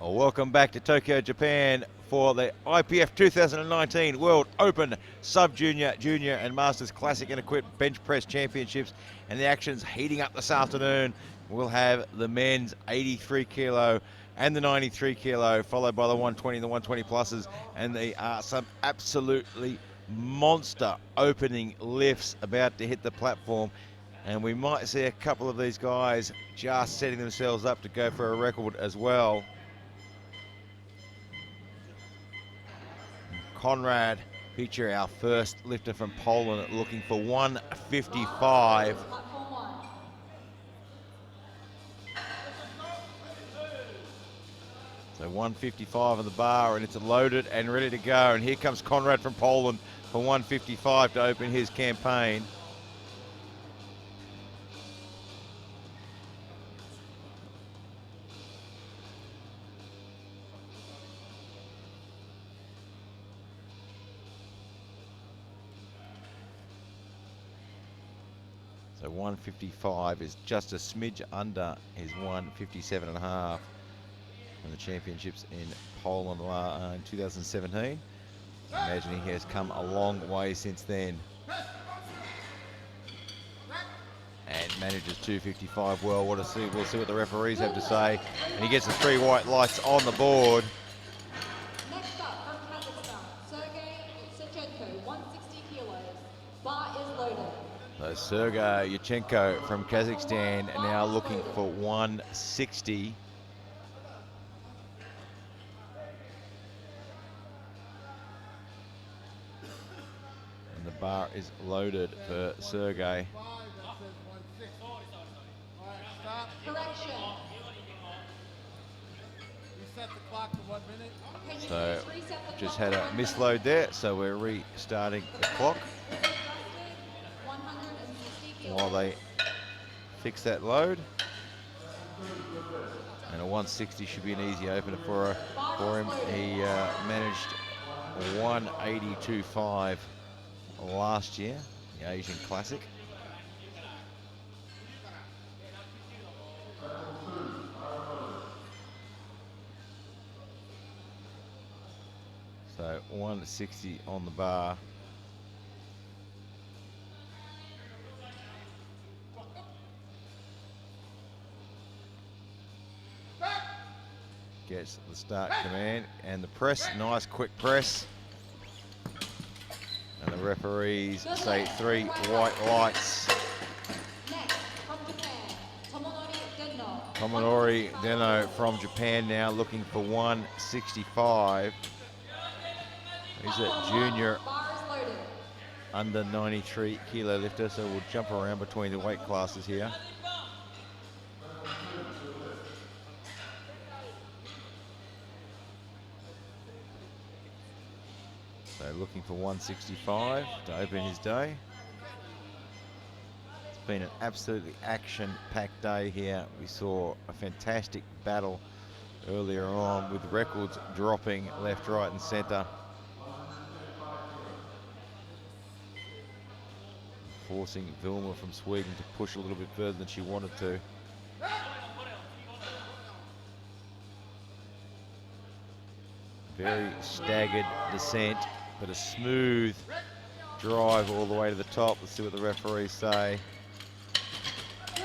Well, welcome back to Tokyo, Japan for the IPF 2019 World Open Sub-Junior, Junior and Masters Classic and Equipped Bench Press Championships. And the action's heating up this afternoon. We'll have the men's 83 kilo and the 93 kilo, followed by the 120 and the 120 pluses. And there are some absolutely monster opening lifts about to hit the platform. And we might see a couple of these guys just setting themselves up to go for a record as well. Conrad Picher, our first lifter from Poland, looking for 155. So 155 on the bar, and it's loaded and ready to go. And here comes Conrad from Poland for 155 to open his campaign. So 155 is just a smidge under his 157.5 in the championships in Poland in 2017. Imagining he has come a long way since then. And manages 255 well. We'll see what the referees have to say. And he gets the 3 white lights on the board. Next up from Kazakhstan, Sergey 160 kilos. Bar is loaded. So Sergey Yurchenko from Kazakhstan now looking for 160. And the bar is loaded for Sergey. Correction. So just had a misload there, so we're restarting the clock while they fix that load. And a 160 should be an easy opener for him. He managed 182.5 last year, the Asian Classic. So 160 on the bar. Gets the start command and the press, nice quick press. And the referees say 3 white lights. Next from Japan, Tomonori Deno from Japan now looking for 165. He's a junior under 93 kilo lifter, so we'll jump around between the weight classes here. So looking for 165 to open his day. It's been an absolutely action-packed day here. We saw a fantastic battle earlier on with records dropping left, right and centre. Forcing Vilma from Sweden to push a little bit further than she wanted to. Very staggered descent, but a smooth drive all the way to the top. Let's see what the referees say.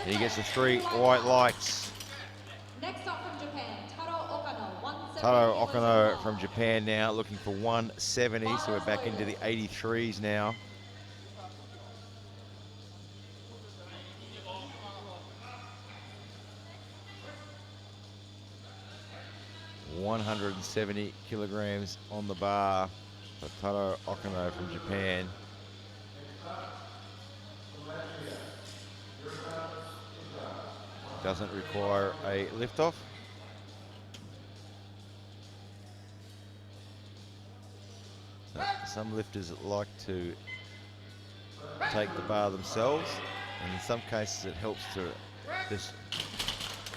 And he gets the 3 white lights. Next up from Japan, Taro Okano from Japan now looking for 170, so we're back into the 83s now. $170 kilograms on the bar for Taro Okano from Japan. Doesn't require a liftoff. So some lifters like to take the bar themselves, and in some cases it helps to just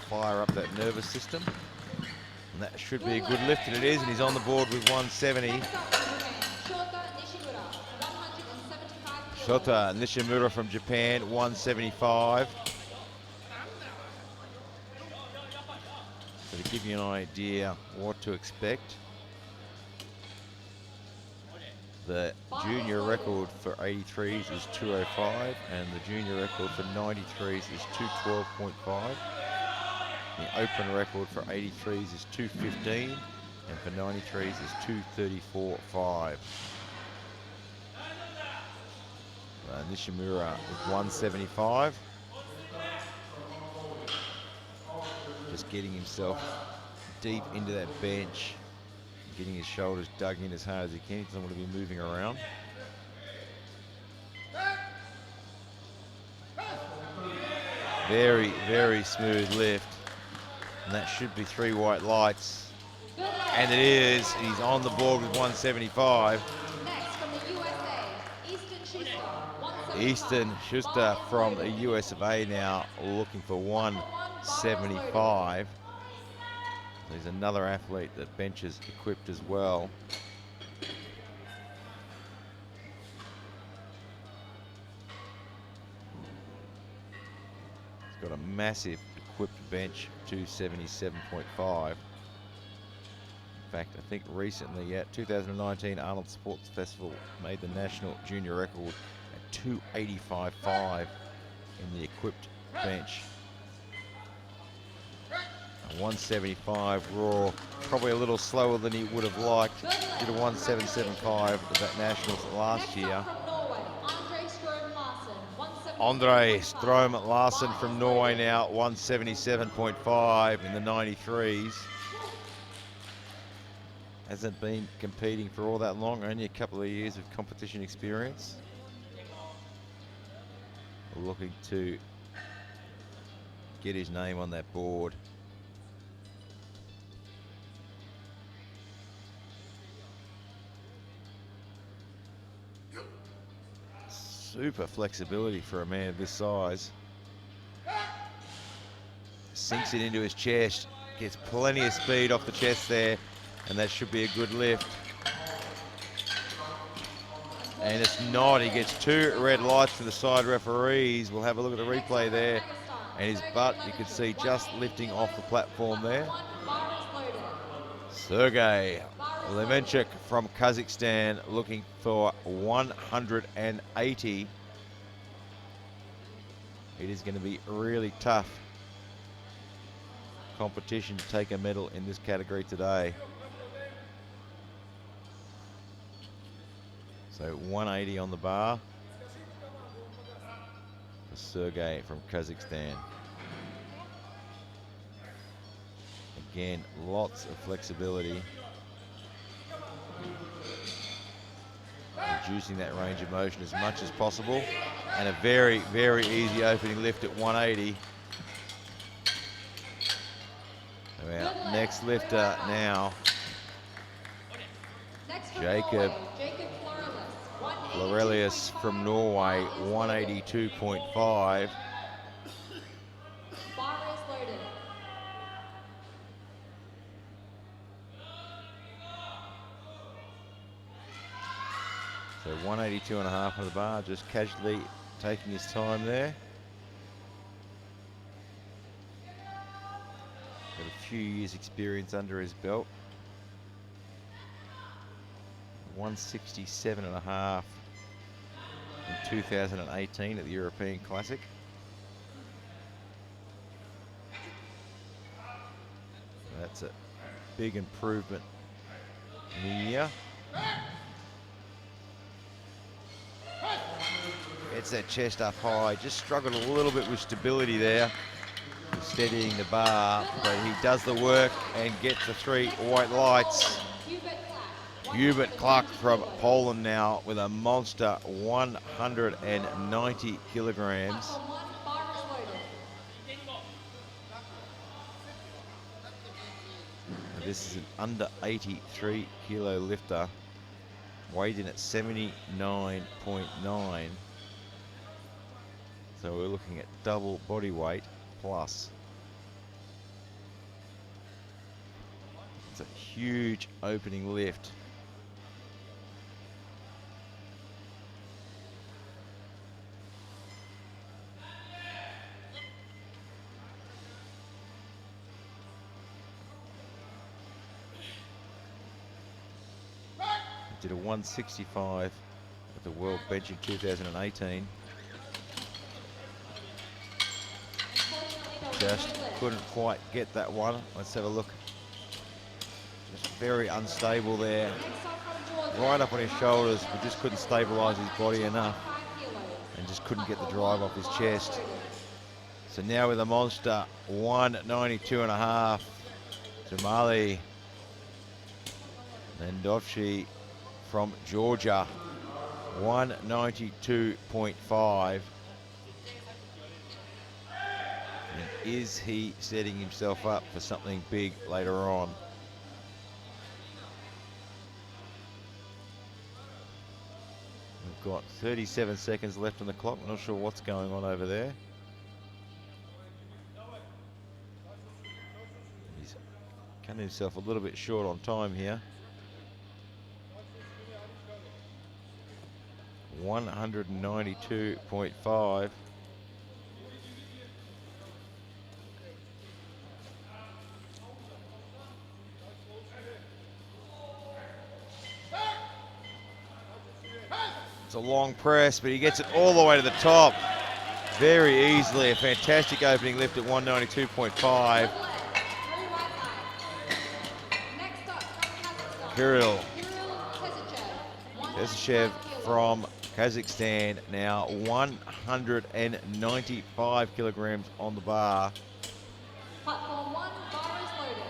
fire up that nervous system. And that should be a good lift, and it is, and he's on the board with 170. Shota Nishimura from Japan, 175. So to to give you an idea what to expect. The junior record for 83s is 205, and the junior record for 93s is 212.5. The open record for 83s is 215, and for 93s is 234.5. Nishimura with 175. Just getting himself deep into that bench, getting his shoulders dug in as hard as he can. He doesn't want to be moving around. Very, very smooth lift. And that should be 3 white lights. And it is. He's on the board with 175. Next from the USA, Easton Schuster, 175. Easton Schuster from the US of A now looking for 175. He's another athlete that benches equipped as well. He's got a massive equipped bench, 277.5. In fact, I think recently, 2019 Arnold Sports Festival made the national junior record at 285.5 in the equipped bench. 175 raw, probably a little slower than he would have liked. Did a 1775 at that nationals last year. Andre Strom Larsen from Norway now, 177.5 in the 93s. Hasn't been competing for all that long, only a couple of years of competition experience. Looking to get his name on that board. Super flexibility for a man of this size. Sinks it into his chest, gets plenty of speed off the chest there, and that should be a good lift. And it's not, he gets 2 red lights for the side referees. We'll have a look at the replay there. And his butt, you can see just lifting off the platform there. Sergey Lemenchuk from Kazakhstan looking for 180. It is going to be really tough competition to take a medal in this category today. So 180 on the bar for Sergey from Kazakhstan. Again, lots of flexibility. Reducing that range of motion as much as possible. And a very, very easy opening lift at 180. So our next lifter now, Jacob Florelius from Norway, 182.5. So 182.5 on the bar, just casually taking his time there. Got a few years experience under his belt. 167.5 in 2018 at the European Classic. That's a big improvement in a year. Gets that chest up high, just struggled a little bit with stability there, steadying the bar, but he does the work and gets the 3 white lights. Hubert Clark from Poland now with a monster 190 kilograms. This is an under 83 kilo lifter, weighed in at 79.9. So we're looking at double body weight plus. It's a huge opening lift. Did a 165 at the World Bench in 2018. Just couldn't quite get that one. Let's have a look. Just very unstable there. Right up on his shoulders, but just couldn't stabilise his body enough. And just couldn't get the drive off his chest. So now with a monster, 192.5. Jamali Nendovshi from Georgia, 192.5. And is he setting himself up for something big later on? We've got 37 seconds left on the clock. Not sure what's going on over there. He's cutting himself a little bit short on time here. 192.5. It's a long press, but he gets it all the way to the top very easily. A fantastic opening lift at 192.5. Kirill Tesachev from Kazakhstan, now 195 kilograms on the bar. Platform 1, bar is loaded.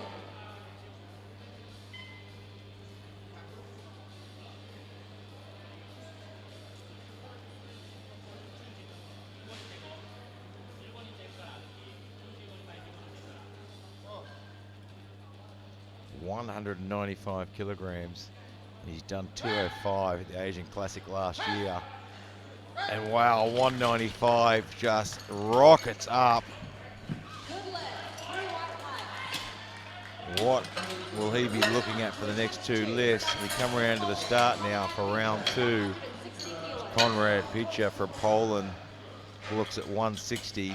195 kilograms. He's done 205 at the Asian Classic last year. And wow, 195 just rockets up. What will he be looking at for the next two lifts? We come around to the start now for round two. Konrad Picha from Poland looks at 160.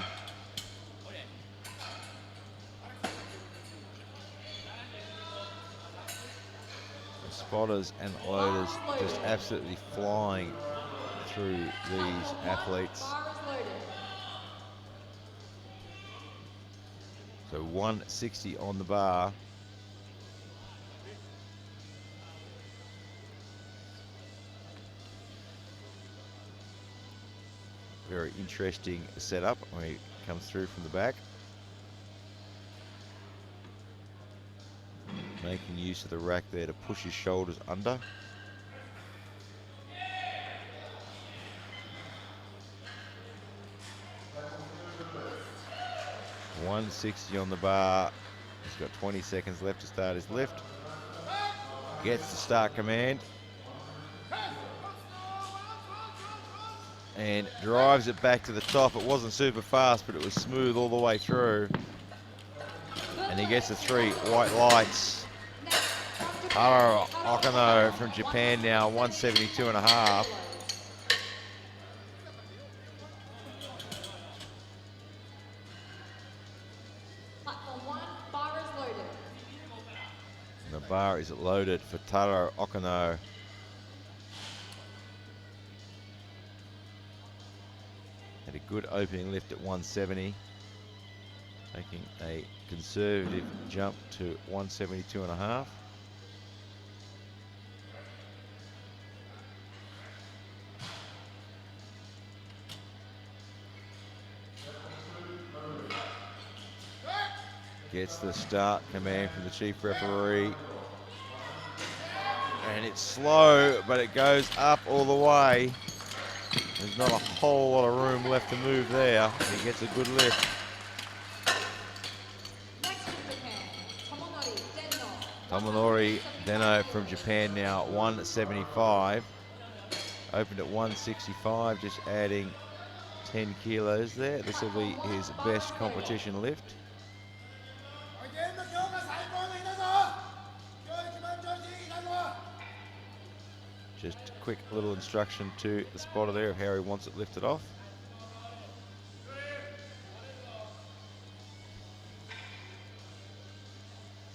Spotters and loaders just absolutely flying through these athletes. So 160 on the bar. Very interesting setup when he comes through from the back. Making use of the rack there to push his shoulders under. $160 on the bar. He's got 20 seconds left to start his lift. Gets the start command. And drives it back to the top. It wasn't super fast, but it was smooth all the way through. And he gets the 3 white lights. Taro Okano from Japan now, 172.5. Platform 1, bar is loaded. The bar is loaded for Taro Okano. Had a good opening lift at 170. Taking a conservative jump to 172.5. Gets the start command from the chief referee. And it's slow, but it goes up all the way. There's not a whole lot of room left to move there. He gets a good lift. Tomonori Deno from Japan now, 175. Opened at 165, just adding 10 kilos there. This will be his best competition lift. Just a quick little instruction to the spotter there of how he wants it lifted off.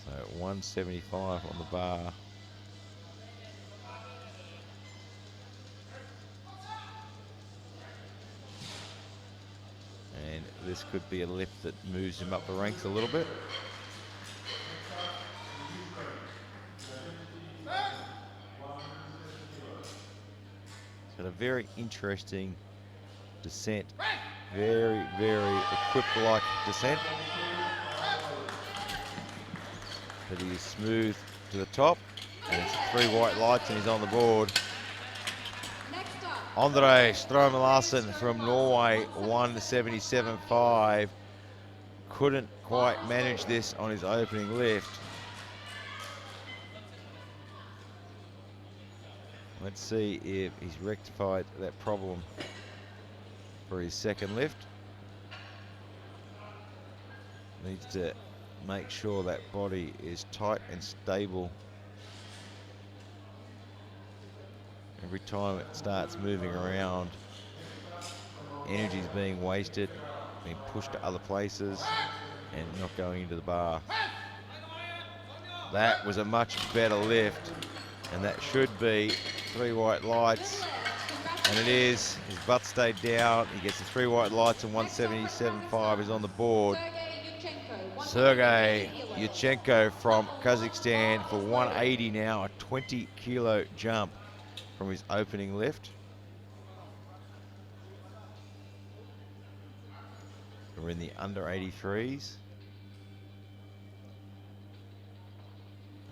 So 175 on the bar. this could be a lift that moves him up the ranks a little bit. It's got a very interesting descent. Very, very equipped-like descent. But he is smooth to the top. And it's 3 white lights and he's on the board. Andre Strøm Larsen from Norway, 177.5. Couldn't quite manage this on his opening lift. Let's see if he's rectified that problem for his second lift. Needs to make sure that body is tight and stable. Every time it starts moving around, energy is being wasted, being pushed to other places, and not going into the bar. That was a much better lift, and that should be 3 white lights, and it is. His butt stayed down. He gets the 3 white lights, and 177.5 is on the board. Sergey Yurchenko from Kazakhstan for 180 now, a 20-kilo jump from his opening lift. We're in the under 83s.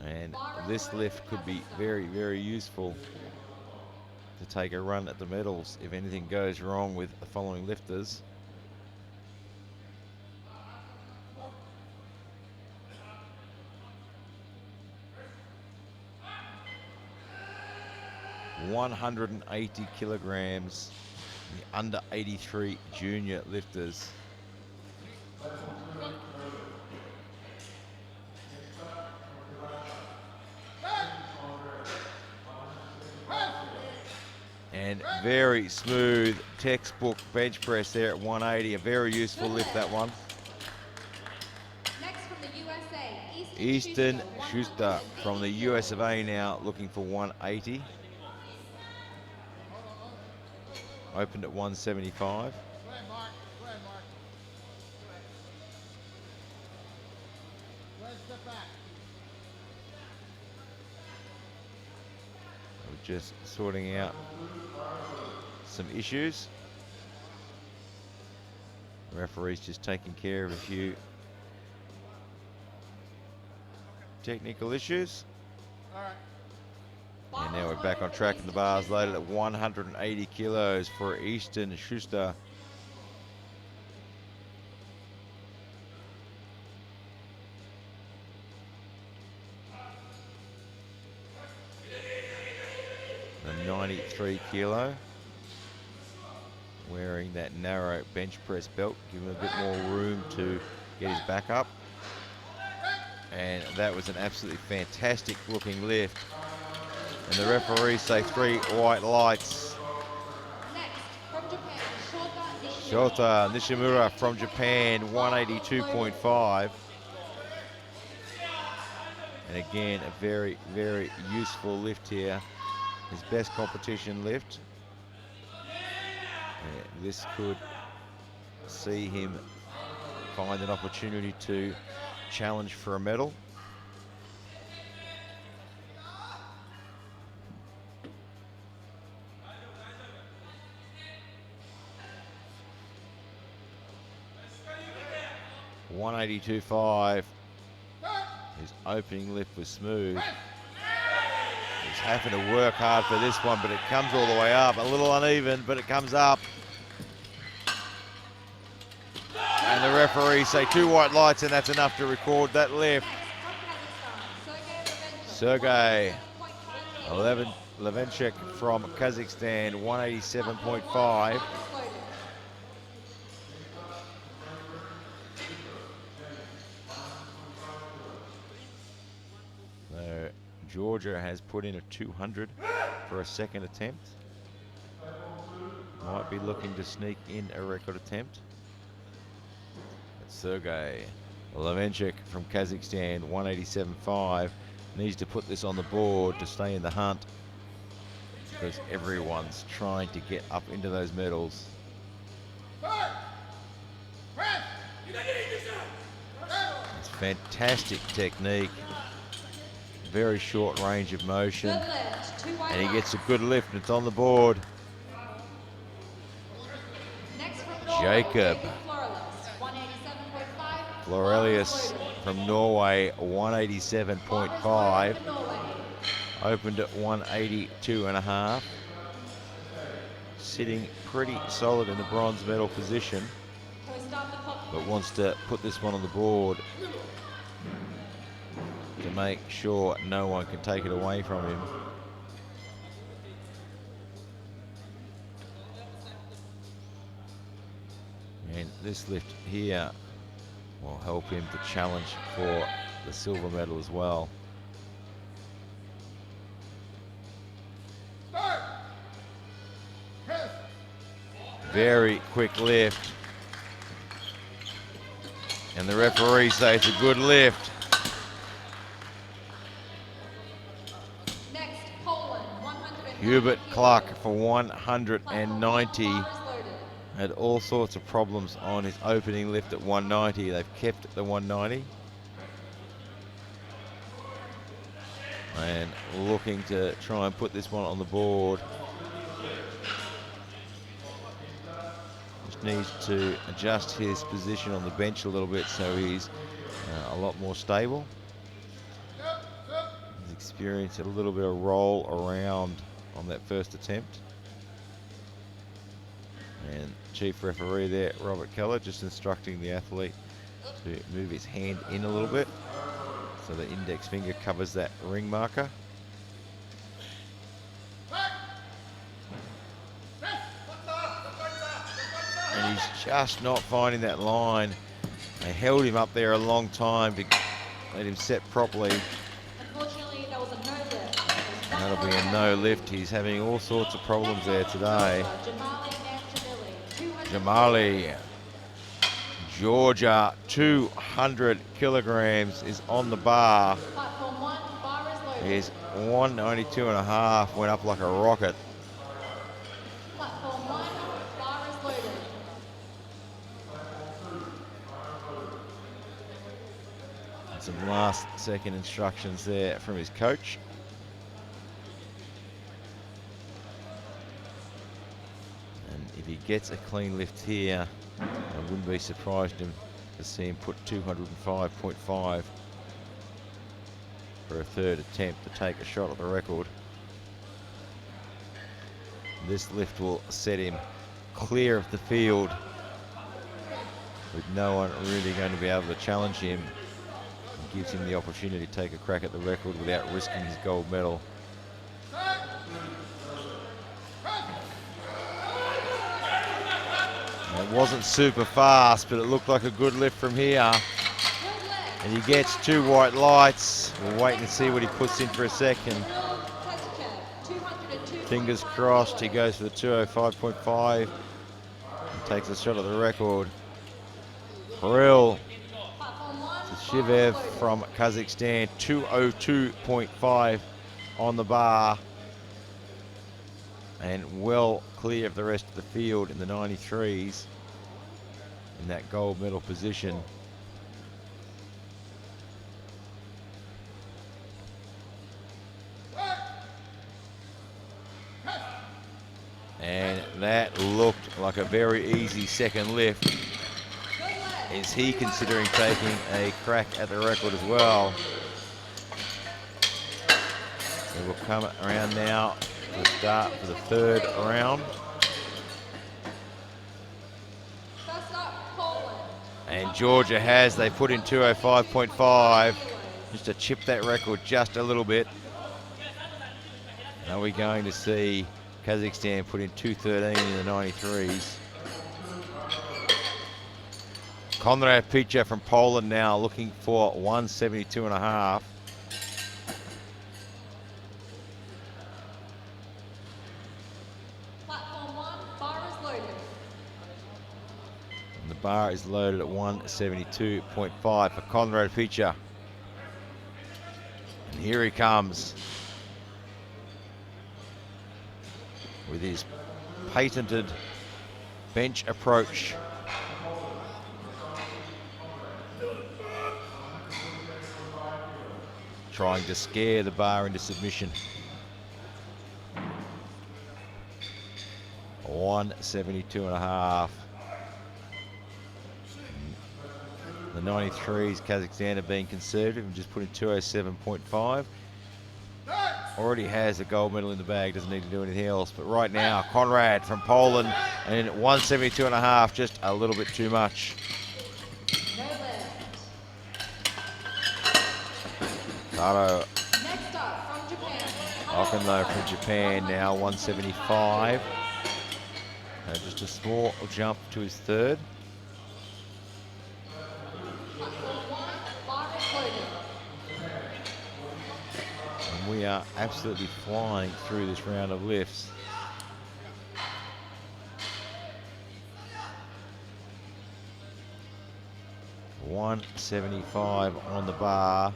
And this lift could be very, very useful to take a run at the medals if anything goes wrong with the following lifters. $180 kilograms, the under 83 junior lifters. And very smooth textbook bench press there at 180, a very useful lift, that one. Next from the USA, Easton Schuster from the US of A now, looking for 180. Opened at 175. We're just sorting out some issues. The referee's just taking care of a few technical issues. And now we're back on track, and the bar's loaded at 180 kilos for Easton Schuster. The 93 kilo. Wearing that narrow bench press belt, give him a bit more room to get his back up. And that was an absolutely fantastic looking lift. And the referees say 3 white lights. Next from Japan, Shota Nishimura from Japan, 182.5. And again, a very, very useful lift here. His best competition lift. And this could see him find an opportunity to challenge for a medal. $182.5. His opening lift was smooth. He's having to work hard for this one, but it comes all the way up. A little uneven, but it comes up. And the referees say 2 white lights, and that's enough to record that lift. Sergey Levenchik from Kazakhstan, 187.5. So Georgia has put in a 200 for a second attempt. Might be looking to sneak in a record attempt. But Sergey Levenchik from Kazakhstan, 187.5, needs to put this on the board to stay in the hunt, because everyone's trying to get up into those medals. Fantastic technique. Very short range of motion. Good lift, 2 wide And he gets a lines. good lift and it's on the board. Next from Norway, Jacob Florelius, 187.5. Florelius from Norway, 187.5. Opened at 182.5. Sitting pretty solid in the bronze medal position, but wants to put this one on the board to make sure no one can take it away from him. And this lift here will help him to challenge for the silver medal as well. Very quick lift. And the referee says it's a good lift. Next, Poland, 190. Hubert Clark for 190. Had all sorts of problems on his opening lift at 190. They've kept the 190. And looking to try and put this one on the board. Just needs to adjust his position on the bench a little bit so he's a lot more stable. He's experienced a little bit of roll around on that first attempt. And chief referee there, Robert Keller, just instructing the athlete to move his hand in a little bit so the index finger covers that ring marker. And he's just not finding that line. They held him up there a long time to let him set properly. Unfortunately, that was a no lift. And that'll be a no lift. He's having all sorts of problems there today. Jamali, Georgia, 200 kilograms is on the bar. Platform 1, bar is loaded. His 192.5 went up like a rocket. Platform 1, bar is loaded. And some last second instructions there from his coach. And if he gets a clean lift here, I wouldn't be surprised to see him put 205.5 for a third attempt to take a shot at the record. This lift will set him clear of the field with no one really going to be able to challenge him. It gives him the opportunity to take a crack at the record without risking his gold medal. It wasn't super fast, but it looked like a good lift from here. And he gets 2 white lights. We'll wait and see what he puts in for a second. Fingers crossed, he goes for the 205.5 and takes a shot at the record. Kirill Shivev from Kazakhstan, 202.5 on the bar. And well clear of the rest of the field in the 93s in that gold medal position. And that looked like a very easy second lift. Is he considering taking a crack at the record as well? So we'll come around now to the start for the third round. And Georgia has, they put in 205.5 just to chip that record just a little bit. Are we going to see Kazakhstan put in 213 in the 93s? Konrad Picha from Poland now looking for 172.5. Platform 1, bar is loaded. And the bar is loaded at 172.5 for Konrad Picha. And here he comes with his patented bench approach. trying to scare the bar into submission. 172.5. The 93s, Kazakhstan have been conservative and just put in 207.5. Already has a gold medal in the bag, doesn't need to do anything else. But right now, Conrad from Poland, and 172.5, just a little bit too much. Taro Next up from Japan. Okenlo from Japan, now 175. Just a small jump to his third. And we are absolutely flying through this round of lifts. $175 on the bar.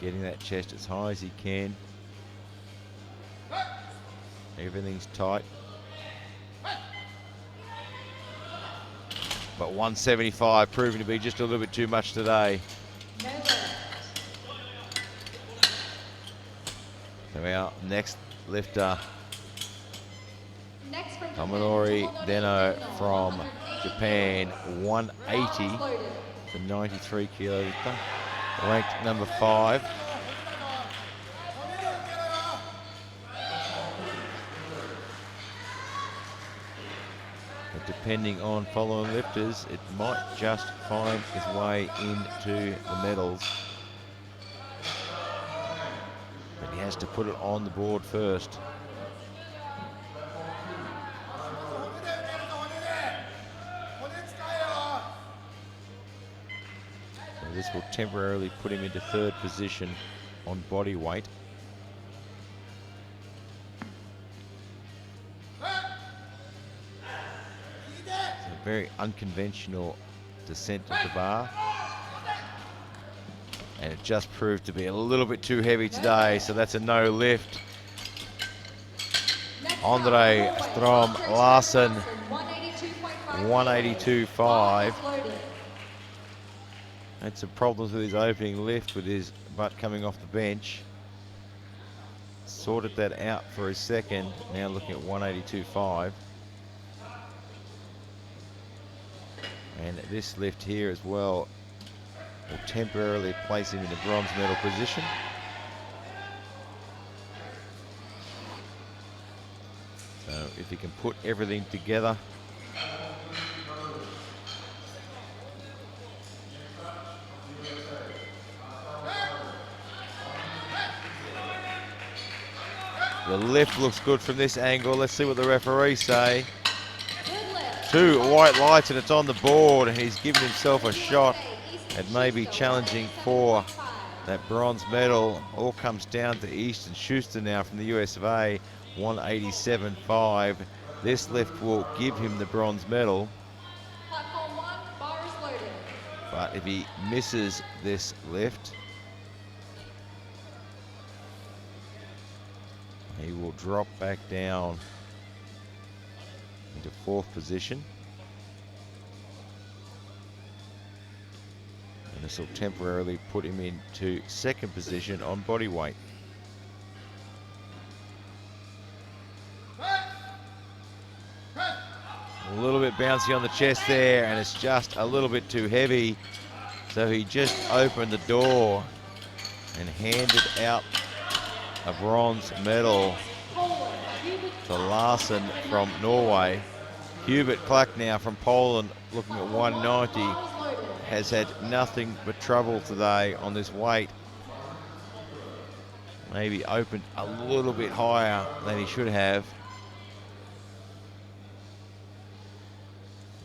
Getting that chest as high as he can. Everything's tight. But 175 proving to be just a little bit too much today. So our next lifter, Tomonori Deno from Japan, 180 to 93 kilo lifter, ranked number 5. But depending on following lifters, it might just find its way into the medals. But he has to put it on the board first. So this will temporarily put him into third position on body weight. It's a very unconventional descent of the bar. And it just proved to be a little bit too heavy today, so that's a no lift. Andre Strom Larsen, 182.5. Had some problems with his opening lift with his butt coming off the bench. Sorted that out for his second, now looking at 182.5. And this lift here as well will temporarily place him in the bronze medal position. So if he can put everything together, the lift looks good from this angle. Let's see what the referees say. 2 white lights and it's on the board, and he's given himself a shot at maybe challenging for that bronze medal. All comes down to Easton Schuster now from the US of A, 187.5. This lift will give him the bronze medal. But if he misses this lift, he will drop back down into 4th position. And this will temporarily put him into 2nd position on body weight. A little bit bouncy on the chest there, and it's just a little bit too heavy. So he just opened the door and handed out a bronze medal to Larsen from Norway. Hubert Klack now from Poland, looking at 190, has had nothing but trouble today on this weight. Maybe opened a little bit higher than he should have.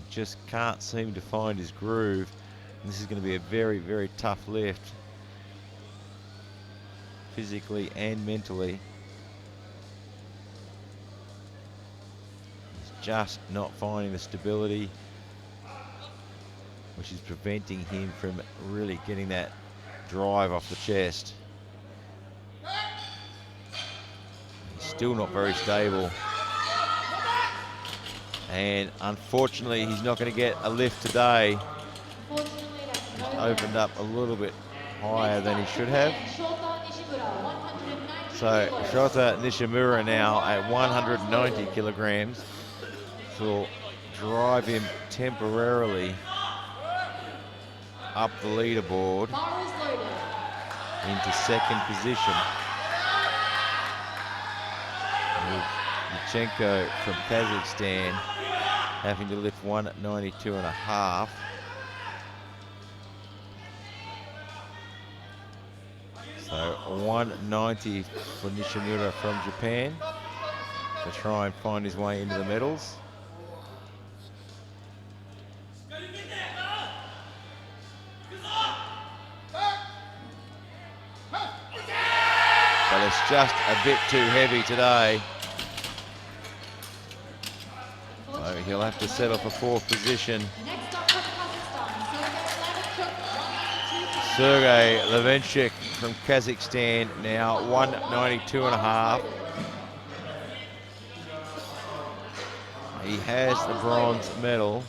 Just can't seem to find his groove. And this is going to be a very, very tough lift, physically and mentally. He's just not finding the stability, which is preventing him from really getting that drive off the chest. He's still not very stable. And unfortunately, he's not going to get a lift today. Unfortunately, that's He's no opened up a little bit higher than he should have. So Shota Nishimura now at 190 kilograms. This will drive him temporarily up the leaderboard into second position. With Yurchenko from Kazakhstan having to lift 192 and a half. So 190 for Nishimura from Japan to try and find his way into the medals. But it's just a bit too heavy today. So he'll have to settle for fourth position. Sergey Levenchik from Kazakhstan now 192 and a half. He has the bronze medal.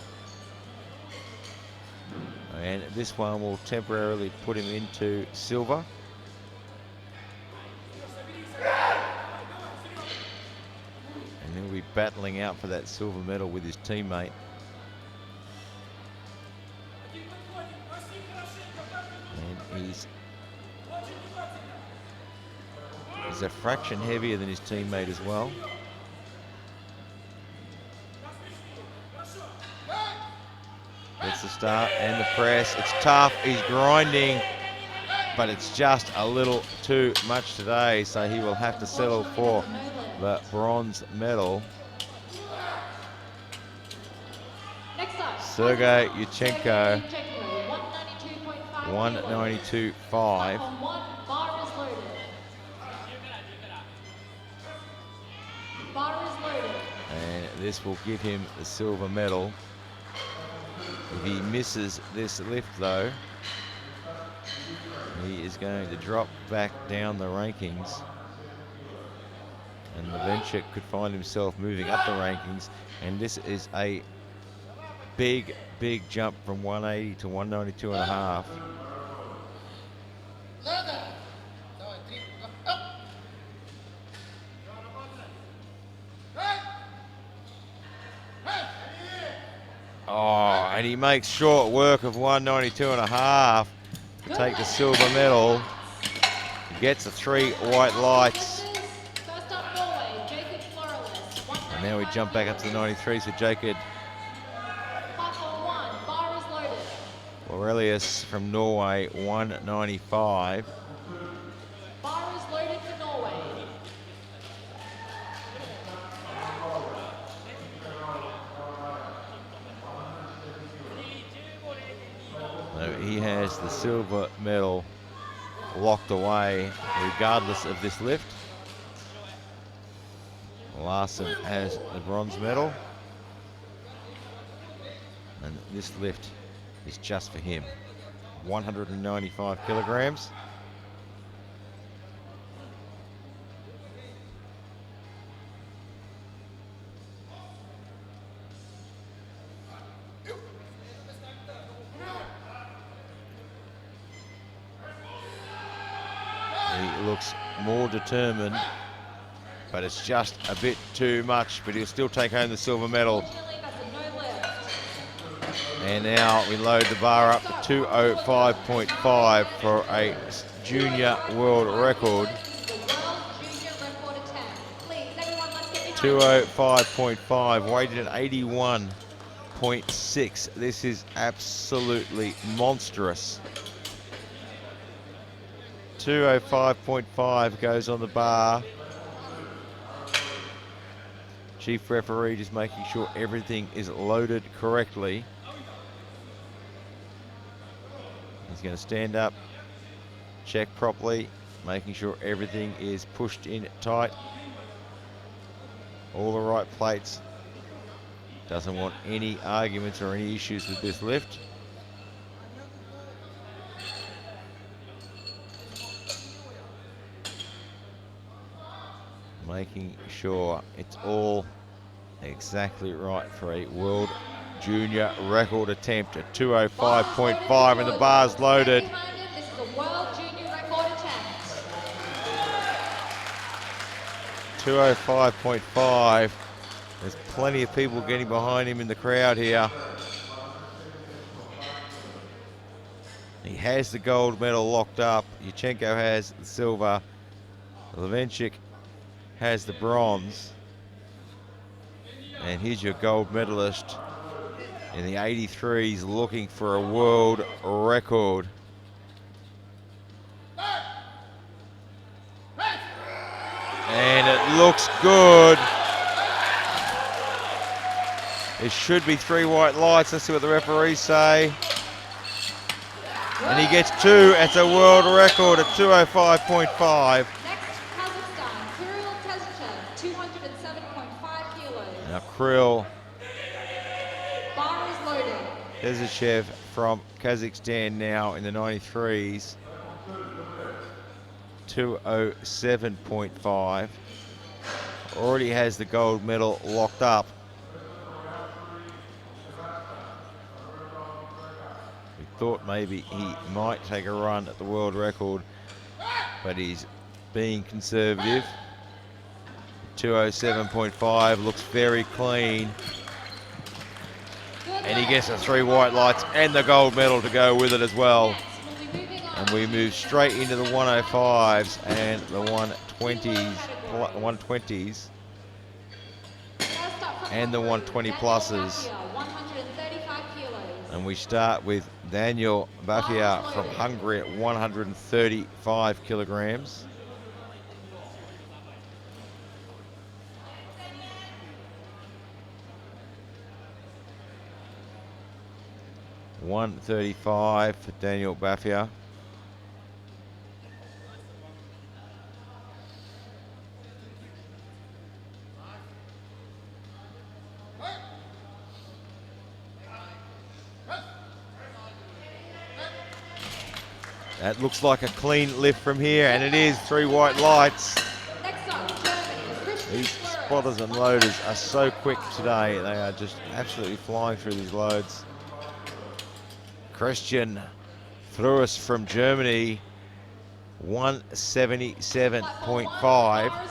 And this one will temporarily put him into silver. And he'll be battling out for that silver medal with his teammate. And he's a fraction heavier than his teammate as well. Gets the start and the press. It's tough, he's grinding, but it's just a little too much today, so he will have to settle for the bronze medal. Sergey Yurchenko, 192.5. And this will give him the silver medal. If he misses this lift though, he is going to drop back down the rankings. And Levenchik could find himself moving up the rankings. And this is a big, big jump from 180 to 192 and a half. Oh, and he makes short work of 192 and a half to take the silver medal. He gets the 3 white lights. And now we jump back up to the 93, so Jacob Aurelius from Norway, 195. So he has the silver medal locked away regardless of this lift. Larson has the bronze medal. And this lift is just for him. 195 kilograms. He looks more determined, but it's just a bit too much, but he'll still take home the silver medal. And now we load the bar up to 205.5 for a junior world record. 205.5, weighted at 81.6. This is absolutely monstrous. 205.5 goes on the bar. Chief referee just making sure everything is loaded correctly. He's going to stand up, check properly, making sure everything is pushed in tight. All the right plates. Doesn't want any arguments or any issues with this lift. Making sure it's all Exactly right for a world junior record attempt at 205.5, and the bar's loaded. This is a world junior record attempt. 205.5. There's plenty of people getting behind him in the crowd here. He has the gold medal locked up. Yurchenko has the silver. Levenchik has the bronze. And here's your gold medalist in the 83s looking for a world record. And it looks good. There should be 3 white lights. Let's see what the referees say. And he gets 2. It's a world record at 205.5. Next, Kazakhstan, Kirill Tezchev, 207.5 kilos. Now Krill Bar is loaded. Tezchev from Kazakhstan now in the 93s. 207.5. Already has the gold medal locked up. We thought maybe he might take a run at the world record, but he's being conservative. 207.5 looks very clean. And he gets the 3 white lights and the gold medal to go with it as well. And we move straight into the 105s and the 120s and the 120 pluses. And we start with Daniel Bafia from Hungary at 135 kilograms. $135 for Daniel Bafia. That looks like a clean lift from here, and it is 3 white lights. These spotters and loaders are so quick today. They are just absolutely flying through these loads. Christian Fruis from Germany, 177.5.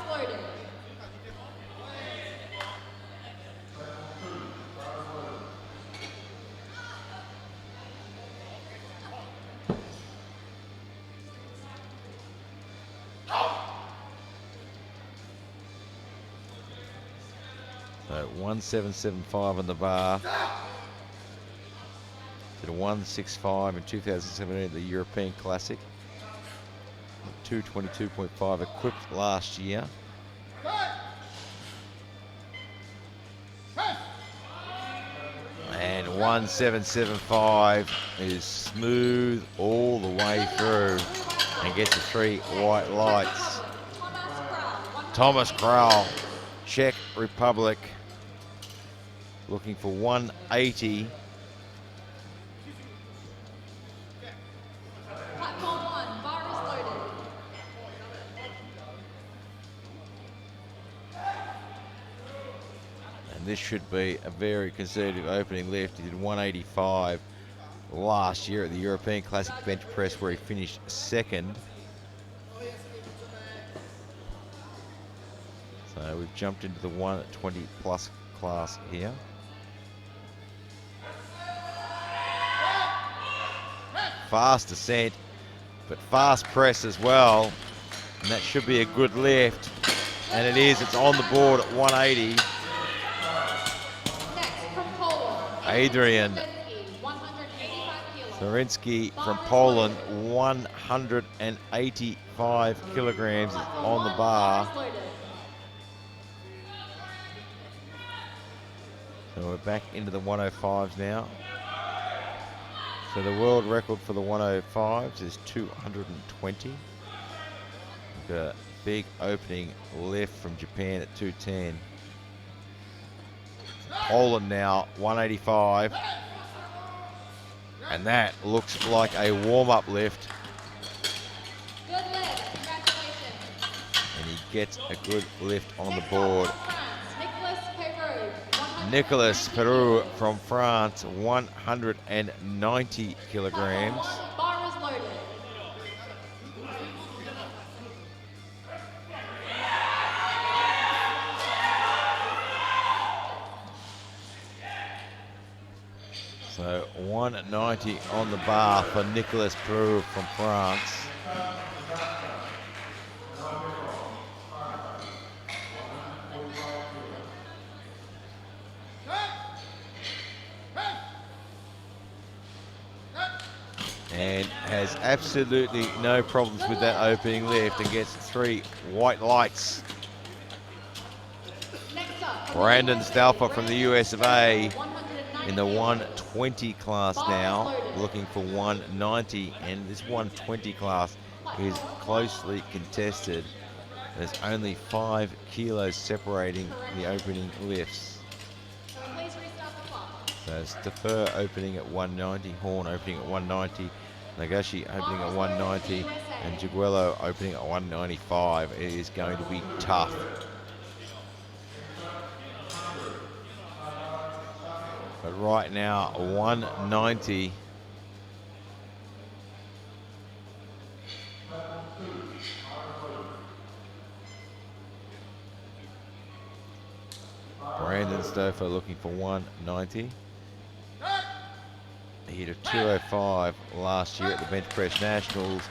So 1775 on the bar. Did a 165 in 2017 at the European Classic. 222.5 equipped last year. And 1775 is smooth all the way through and gets the 3 white lights. Thomas Kral, Czech Republic, looking for 180. And this should be a very conservative opening lift. He did 185 last year at the European Classic Bench Press where he finished 2nd. So we've jumped into the 120 plus class here. Fast descent, but fast press as well. And that should be a good lift. And it is, it's on the board at 180. Adrian Zorinsky from Poland, 185 kilograms is on the bar. So we're back into the 105s now. So the world record for the 105s is 220. We've got a big opening lift from Japan at 210. Poland now, 185. And that looks like a warm-up lift. Good lift, congratulations. And he gets a good lift on the board. Nicholas Perrault, Nicolas Peru from France, 190 kilograms. Bar is loaded. So 190 on the bar for Nicolas Peru from France. And has absolutely no problems with that opening lift and gets 3 white lights. Next up, Brandon Stalfer from the US of A in the 120 class now, looking for 190, and this 120 class is closely contested. There's only 5 kilos separating the opening lifts. please restart the clock. So Stafer opening at 190, Horn opening at 190, Nagashi opening at 190, and Jaguello opening at 195. It is going to be tough. But right now, 190. Brandon Stafer looking for 190. He hit a 205 last year at the Bench Press Nationals,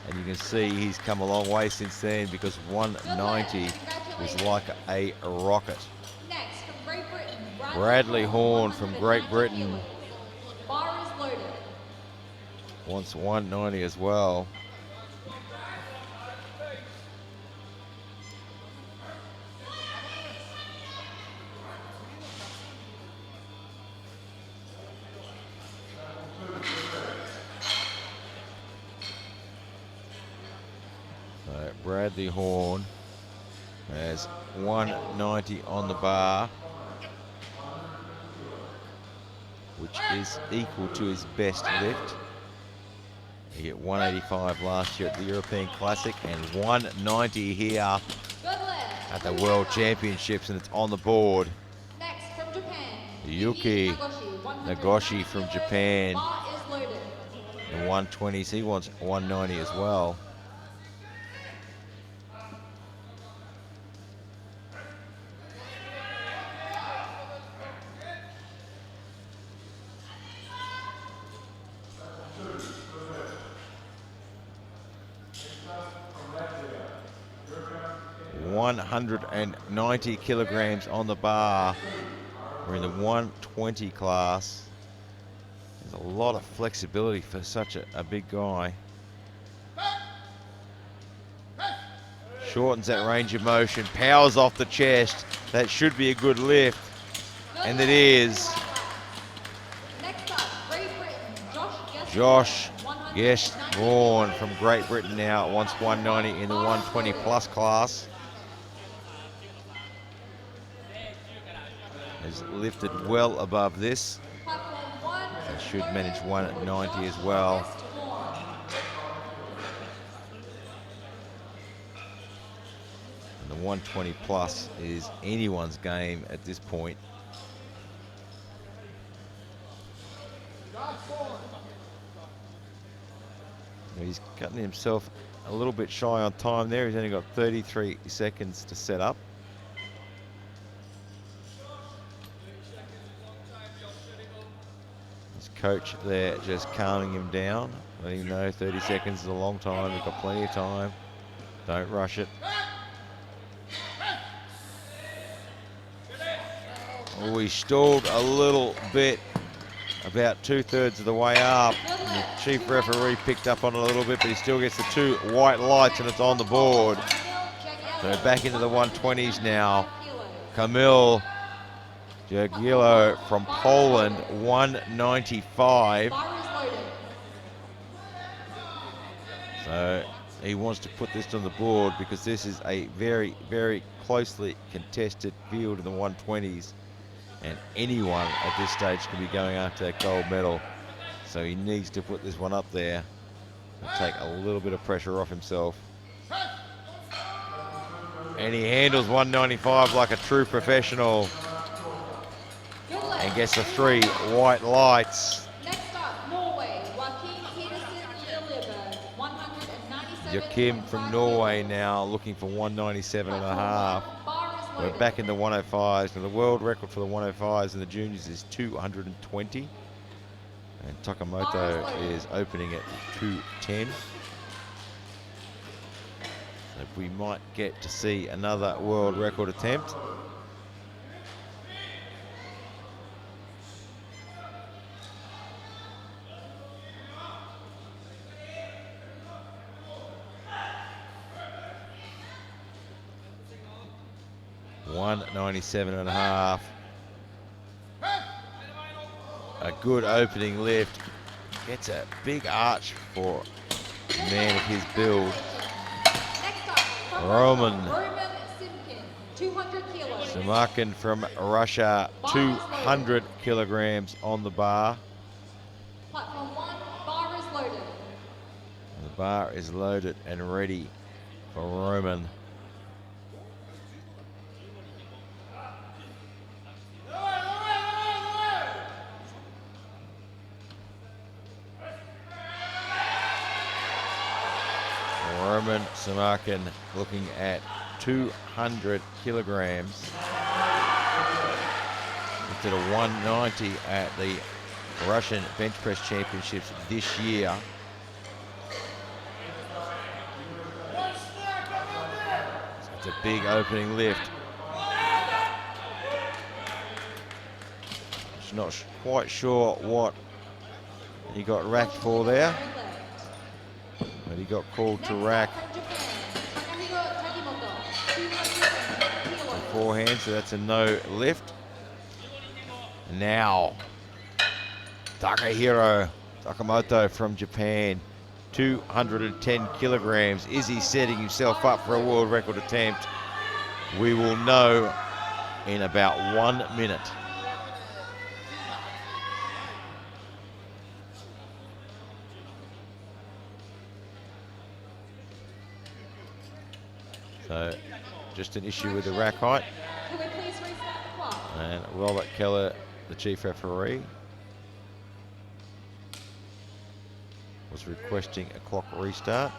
and you can see he's come a long way since then, because 190 was like a rocket. Next, from Great Britain, Bradley Horn from Great Britain Bar is loaded. wants 190 as well. So Bradley Horn has 190 on the bar, which is equal to his best lift. He hit 185 last year at the European Classic and 190 here Good lift. at the World Championships, and it's on the board. Next, from Japan, Yuki Nagoshi from Japan, Bar is loaded. the 120s. He wants 190 as well. $190 kilograms on the bar. We're in the 120 class. There's a lot of flexibility for such a big guy. Shortens that range of motion, powers off the chest. That should be a good lift, and it is. Next up, Great Britain, Josh Guest Vaughan from Great Britain now wants 190 in the 120 plus class. Has lifted well above this. They should manage 190 as well. And the 120 plus is anyone's game at this point. He's cutting himself a little bit shy on time there. He's only got 33 seconds to set up. His coach there just calming him down, letting him know 30 seconds is a long time. We've got plenty of time. Don't rush it. Oh, he stalled a little bit, about 2/3 of the way up. And the chief referee picked up on it a little bit, but he still gets the 2 white lights, and it's on the board. So back into the 120s now. Kamil Jagiello from Poland, 195. So he wants to put this on the board because this is a very, very closely contested field in the 120s. And anyone at this stage can be going after that gold medal. So he needs to put this one up there and take a little bit of pressure off himself. And he handles 195 like a true professional. gets the 3 white lights. Next up, Norway, Joakim Petersen Lilleberg, 197. Joakim from Norway now looking for 197.5. We're back in the 105s. Now the world record for the 105s and the juniors is 220. And Takamoto is opening at 210. So we might get to see another world record attempt. $197.5. A good opening lift. Gets a big arch for a man of his build. Roman Simkin, 200 kilos. Samakin from Russia, 200 kilograms on the bar. Platform 1, bar is loaded. The bar is loaded and ready for Roman. Roman Samakin looking at 200 kilograms. Did a 190 at the Russian bench press championships this year. It's a big opening lift. Just not quite sure what he got racked for there. But he got called to rack beforehand, so that's a no lift. Now, Takahiro Takamoto from Japan, 210 kilograms. Is he setting himself up for a world record attempt? We will know in about 1 minute. So, just an issue with the rack height. Can we please restart the clock? And Robert Keller, the chief referee, was requesting a clock restart.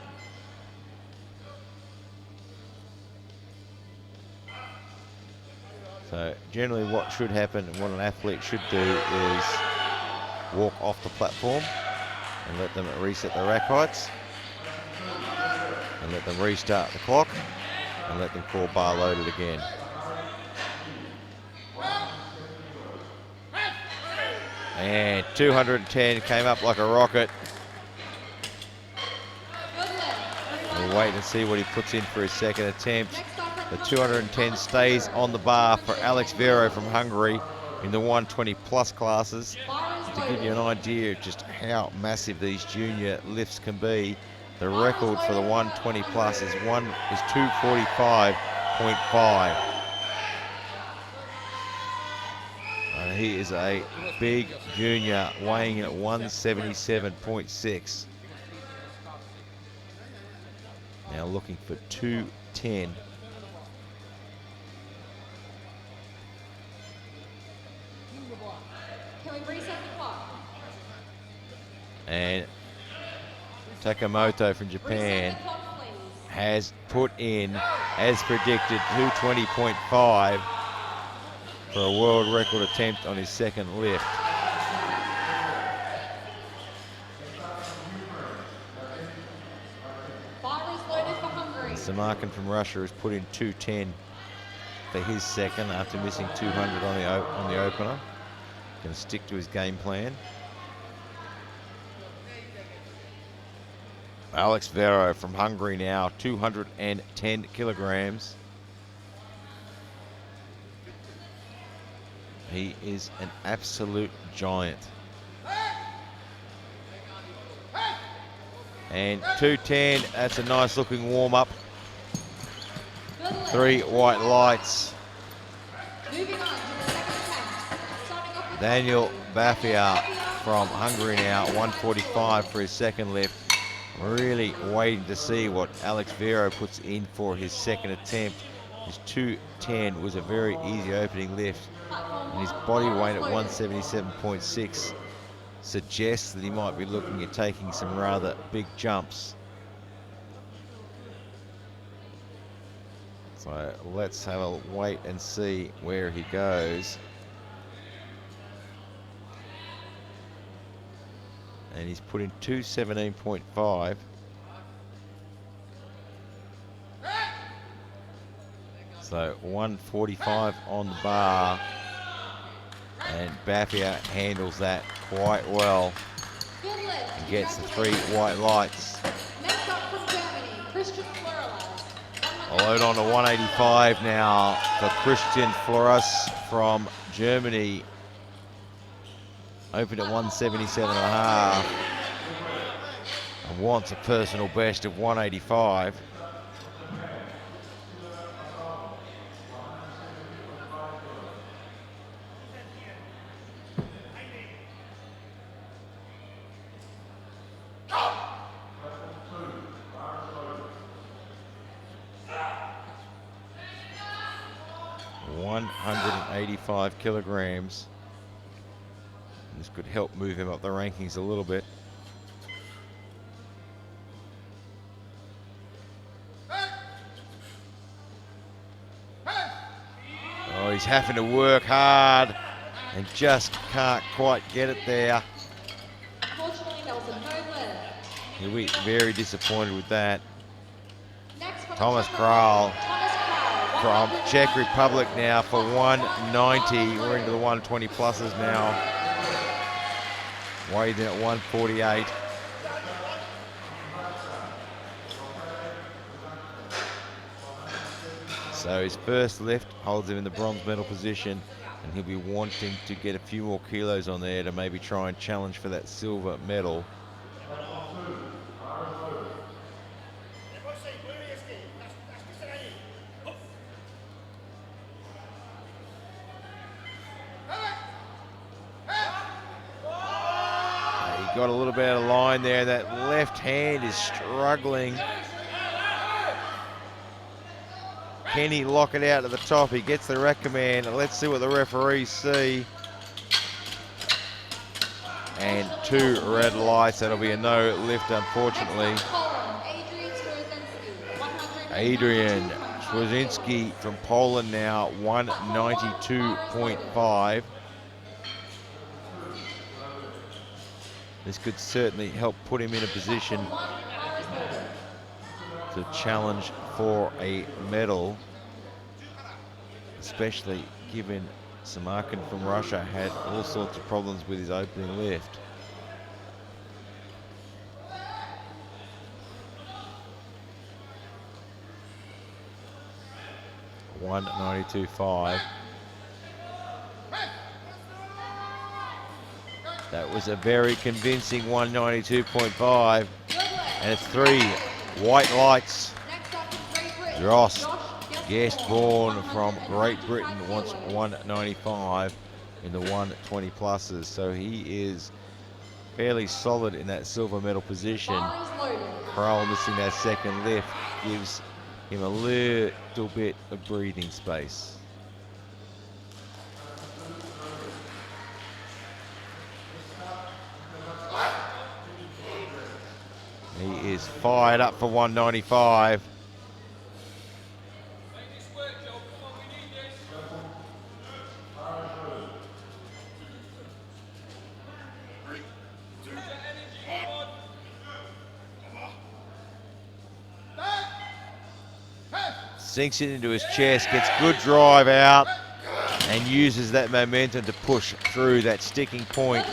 So generally what should happen and what an athlete should do is walk off the platform and let them reset the rack heights and let them restart the clock and let them call bar loaded again. And 210 came up like a rocket. We'll wait and see what he puts in for his second attempt. The 210 stays on the bar for Alex Vero from Hungary in the 120 plus classes. To give you an idea of just how massive these junior lifts can be, the record for the 120 plus is 245.5. He is a big junior, weighing in at 177.6. Now looking for 210. Can we reset the clock? And Takamoto from Japan has put in, as predicted, 220.5 for a world record attempt on his second lift. Bar is loaded for Hungary. Samakin from Russia has put in 210 for his second after missing 200 on the opener. Going to stick to his game plan. Alex Vero from Hungary now, 210 kilograms. He is an absolute giant. And 210, that's a nice looking warm up. 3 white lights. Moving on to the second attempt. Starting off with Daniel Bafia from Hungary now, 145 for his second lift. Really waiting to see what Alex Vero puts in for his second attempt. His 210 was a very easy opening lift, and his body weight at 177.6 suggests that he might be looking at taking some rather big jumps. So let's have a wait and see where he goes. And he's put in 217.5. So 145 on the bar, and Baffia handles that quite well and gets the 3 white lights. Next up from Germany, Christian Flores. A load on to 185 now for Christian Flores from Germany. Opened at 177.5 and wants a personal best of 185. .185 kilograms. This could help move him up the rankings a little bit. Oh, he's having to work hard and just can't quite get it there. Unfortunately, there was a no lift. He'll be very disappointed with that. Next from Thomas Czech Kral Republic, from 100. Czech Republic now for 190. We're into the 120 pluses now. Weighed in at 148. So his first lift holds him in the bronze medal position, and he'll be wanting to get a few more kilos on there to maybe try and challenge for that silver medal. Got a little bit out of line there. That left hand is struggling. Can he lock it out to the top? He gets the recommend. Let's see what the referees see. And 2 red lights. That'll be a no lift, unfortunately. Adrian Swazinski from Poland now, 192.5. This could certainly help put him in a position to challenge for a medal, especially given Samarkin from Russia had all sorts of problems with his opening lift. .192.5. That was a very convincing 192.5, and it's 3 white lights. Josh Guestborn from Great Britain wants 195 in the 120 pluses, so he is fairly solid in that silver medal position. Kral missing that second lift gives him a little bit of breathing space. He is fired up for 195. Sinks it into his chest, gets good drive out, and uses that momentum to push through that sticking point.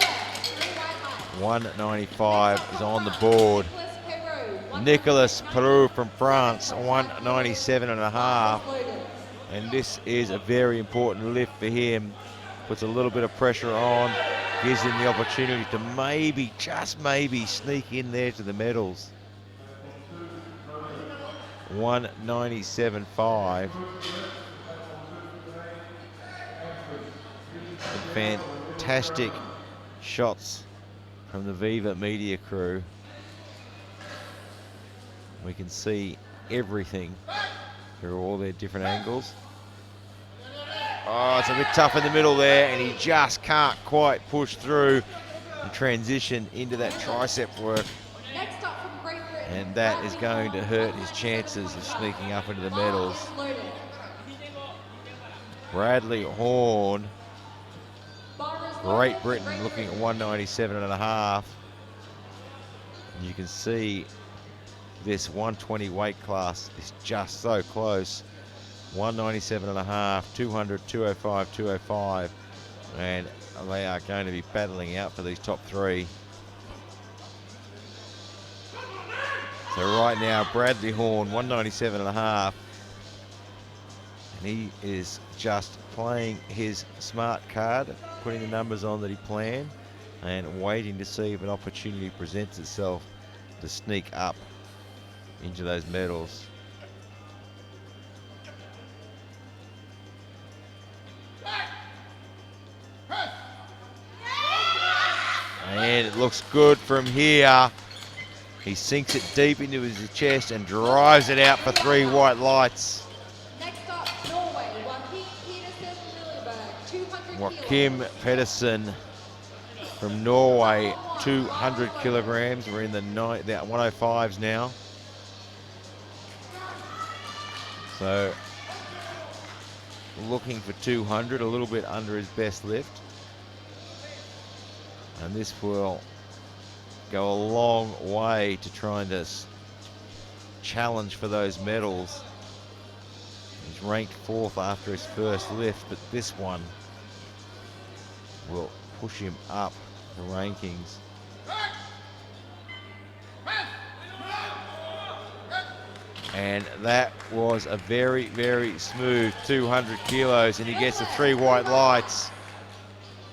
195 is on the board. Nicolas Peru from France, 197.5. And this is a very important lift for him. Puts a little bit of pressure on, gives him the opportunity to maybe, just maybe, sneak in there to the medals. 197.5. Fantastic shots from the Viva media crew. We can see everything through all their different angles. Oh, it's a bit tough in the middle there, and he just can't quite push through and transition into that tricep work. Next up from Great Britain. And that is going to hurt his chances of sneaking up into the medals. Bradley Horn, Great Britain, looking at 197.5. And you can see this 120 weight class is just so close. 197.5, 200, 205, 205. And they are going to be battling out for these top three. So right now, Bradley Horn, 197.5. And he is just playing his smart card, putting the numbers on that he planned, and waiting to see if an opportunity presents itself to sneak up into those medals. And it looks good from here. He sinks it deep into his chest and drives it out for 3 white lights. Next up, Norway, Joachim Pedersen from Norway, 200 kilograms. We're in the 105s now. So looking for 200, a little bit under his best lift. And this will go a long way to trying to challenge for those medals. He's ranked 4th after his first lift, but this one will push him up the rankings. And that was a very, very smooth 200 kilos, and he gets the 3 white lights.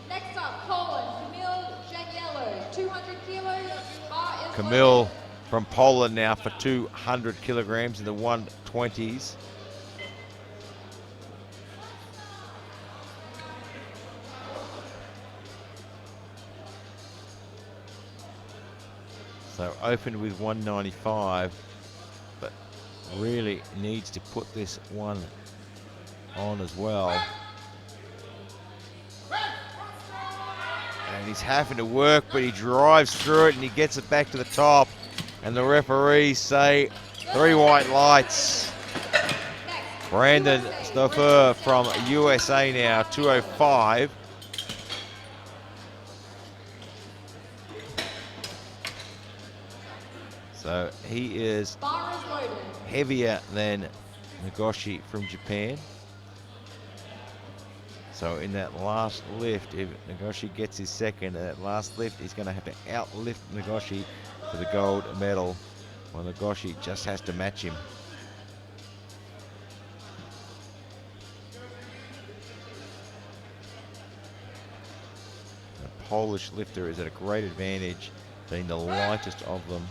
Next up, Poland, Kamil Janiello, 200 kilos. Kamil from Poland now for 200 kilograms in the 120s. So opened with 195, but really needs to put this one on as well. And he's having to work, but he drives through it and he gets it back to the top. And the referees say 3 white lights. Brandon Stoffer from USA now, 205. So he is heavier than Nagoshi from Japan. So in that last lift, if Nagoshi gets his second, that last lift, he's going to have to outlift Nagoshi for the gold medal. Well, Nagoshi just has to match him. The Polish lifter is at a great advantage, being the lightest of them.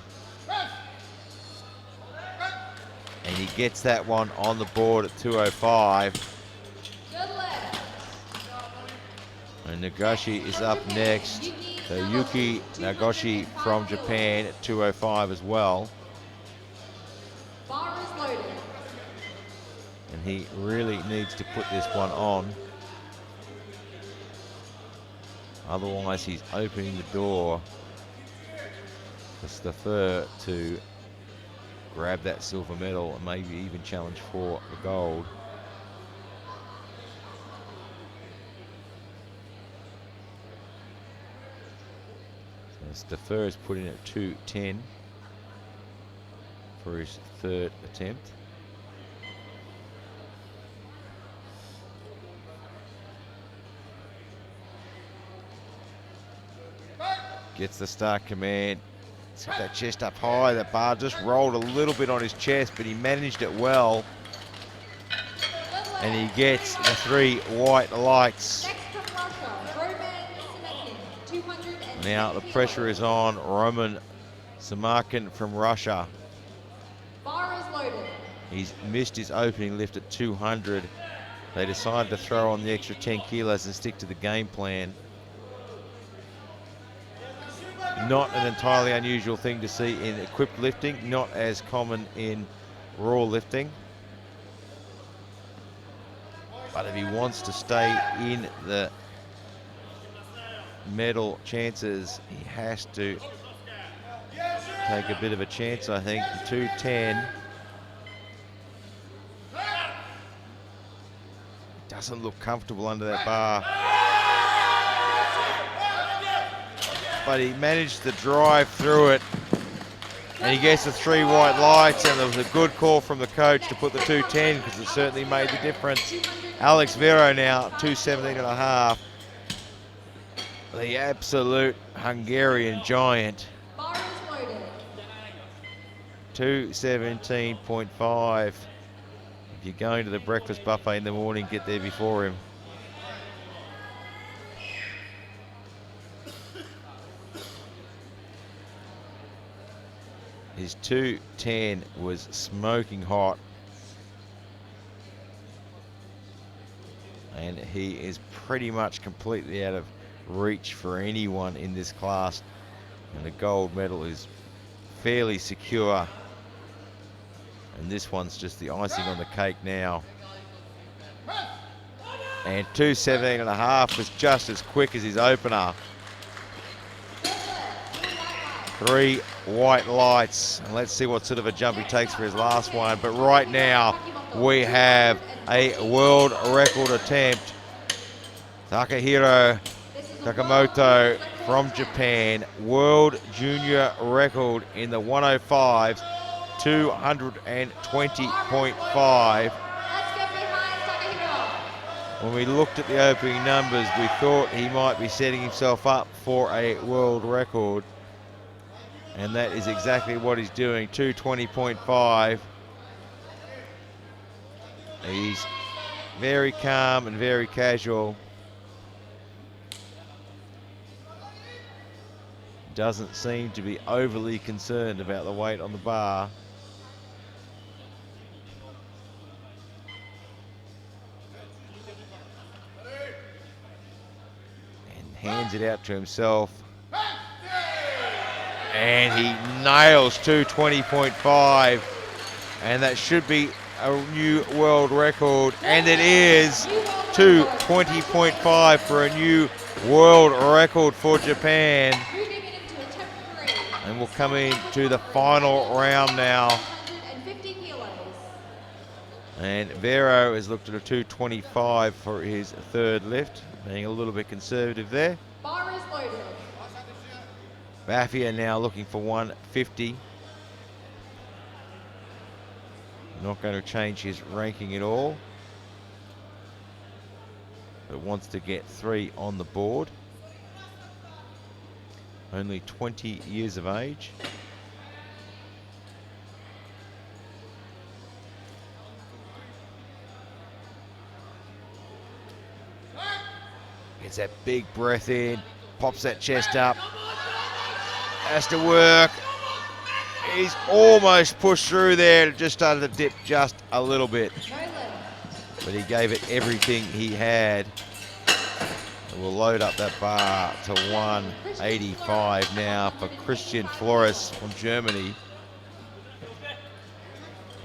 And he gets that one on the board at 205. And Nagoshi is up next. So Yuki Nagoshi from Japan at 205 as well. And he really needs to put this one on. Otherwise, he's opening the door for Stoffer to grab that silver medal and maybe even challenge for the gold. So Stoffer is put in at 210 for his 3rd attempt. Gets the start command. He's got that chest up high. That bar just rolled a little bit on his chest, but he managed it well. And he gets the 3 white lights. Now the pressure is on Roman Samarkin from Russia. He's missed his opening lift at 200. They decided to throw on the extra 10 kilos and stick to the game plan. Not an entirely unusual thing to see in equipped lifting, not as common in raw lifting. But if he wants to stay in the medal chances, he has to take a bit of a chance, I think. 210. Doesn't look comfortable under that bar. But he managed to drive through it. And he gets the 3 white lights, and there was a good call from the coach to put the 210 because it certainly made the difference. Alex Vero now, 217.5. The absolute Hungarian giant. 217.5. If you're going to the breakfast buffet in the morning, get there before him. His 210 was smoking hot. And he is pretty much completely out of reach for anyone in this class. And the gold medal is fairly secure. And this one's just the icing on the cake now. And 217.5 was just as quick as his opener. 3 white lights. And let's see what sort of a jump he takes for his last one. But right now, we have a world record attempt. Takahiro Takamoto from Japan, world junior record in the 105s, 220.5. When we looked at the opening numbers, we thought he might be setting himself up for a world record. And that is exactly what he's doing, 220.5. He's very calm and very casual. Doesn't seem to be overly concerned about the weight on the bar. And hands it out to himself. And he nails 220.5. And that should be a new world record. And it is 220.5 for a new world record for Japan. And we'll come into the final round now. And Vero has looked at a 225 for his third lift, being a little bit conservative there. Bar is loaded. Baffia now looking for 150. Not going to change his ranking at all, but wants to get 3 on the board. Only 20 years of age. Gets that big breath in, pops that chest up. Has to work. He's almost pushed through there. Just started to dip just a little bit. But he gave it everything he had. And we'll load up that bar to 185 now for Christian Flores from Germany.